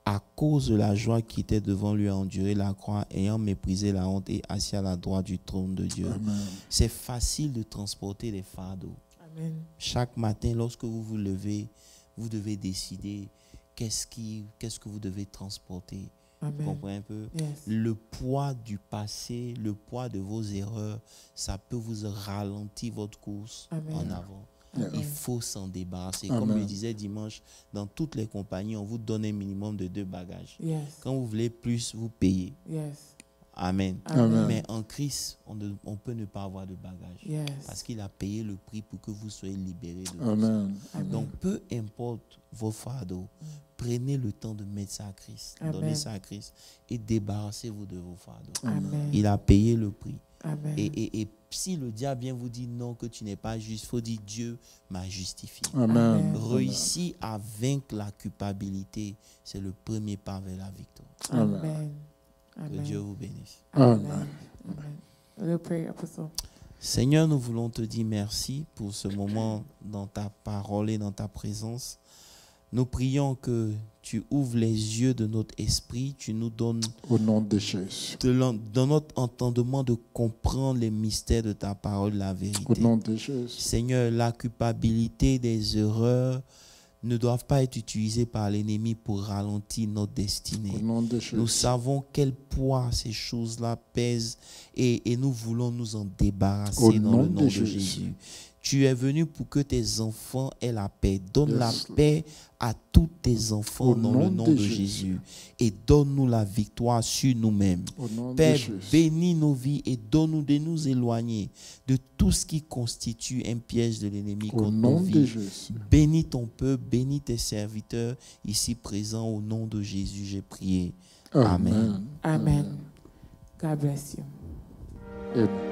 à cause de la joie qui était devant lui, a enduré la croix, ayant méprisé la honte et assis à la droite du trône de Dieu. Amen. C'est facile de transporter les fardeaux. Amen. Chaque matin, lorsque vous vous levez, vous devez décider qu'est-ce que vous devez transporter. Amen. Vous comprenez un peu? Yes. Le poids du passé, le poids de vos erreurs, ça peut vous ralentir votre course Amen. en avant. Amen. Il faut s'en débarrasser. Amen. Comme je disais dimanche, dans toutes les compagnies, on vous donne un minimum de 2 bagages. Yes. Quand vous voulez plus, vous payez. Yes. Amen. Amen. Mais en Christ, on peut ne pas avoir de bagages. Yes. Parce qu'il a payé le prix pour que vous soyez libérés de tout ça. Amen. Amen. Donc, peu importe vos fardeaux, prenez le temps de mettre ça à Christ, Amen. donnez ça à Christ et débarrassez-vous de vos fardeaux. Amen. Il a payé le prix. Amen. Et si le diable vient vous dire non, que tu n'es pas juste, il faut dire Dieu m'a justifié. Amen. Amen. Réussir à vaincre la culpabilité, c'est le premier pas vers la victoire. Amen. Que Amen. Dieu vous bénisse. Amen. Amen. Le pray, Apostle. Seigneur, nous voulons te dire merci pour ce moment dans ta parole et dans ta présence. Nous prions que tu ouvres les yeux de notre esprit, tu nous donnes Au nom de Jésus. dans notre entendement de comprendre les mystères de ta parole, la Au vérité. nom de Jésus. Seigneur, la culpabilité des erreurs ne doivent pas être utilisées par l'ennemi pour ralentir notre destinée. Au nom de Jésus. Nous savons quel poids ces choses-là pèsent et nous voulons nous en débarrasser Au dans nom le nom de de Jésus. Jésus. Tu es venu pour que tes enfants aient la paix. Donne Yes, la Lord. paix à tous tes enfants Au dans nom le nom de de Jésus. Jésus. Et donne-nous la victoire sur nous-mêmes. Au nom de Père, Jésus. bénis nos vies et donne-nous de nous éloigner de tout ce qui constitue un piège de l'ennemi Au contre nos nom de vies. Jésus. Bénis ton peuple, bénis tes serviteurs ici présents. Au nom de Jésus, j'ai prié. Amen. Amen. Amen. God bless you. Amen.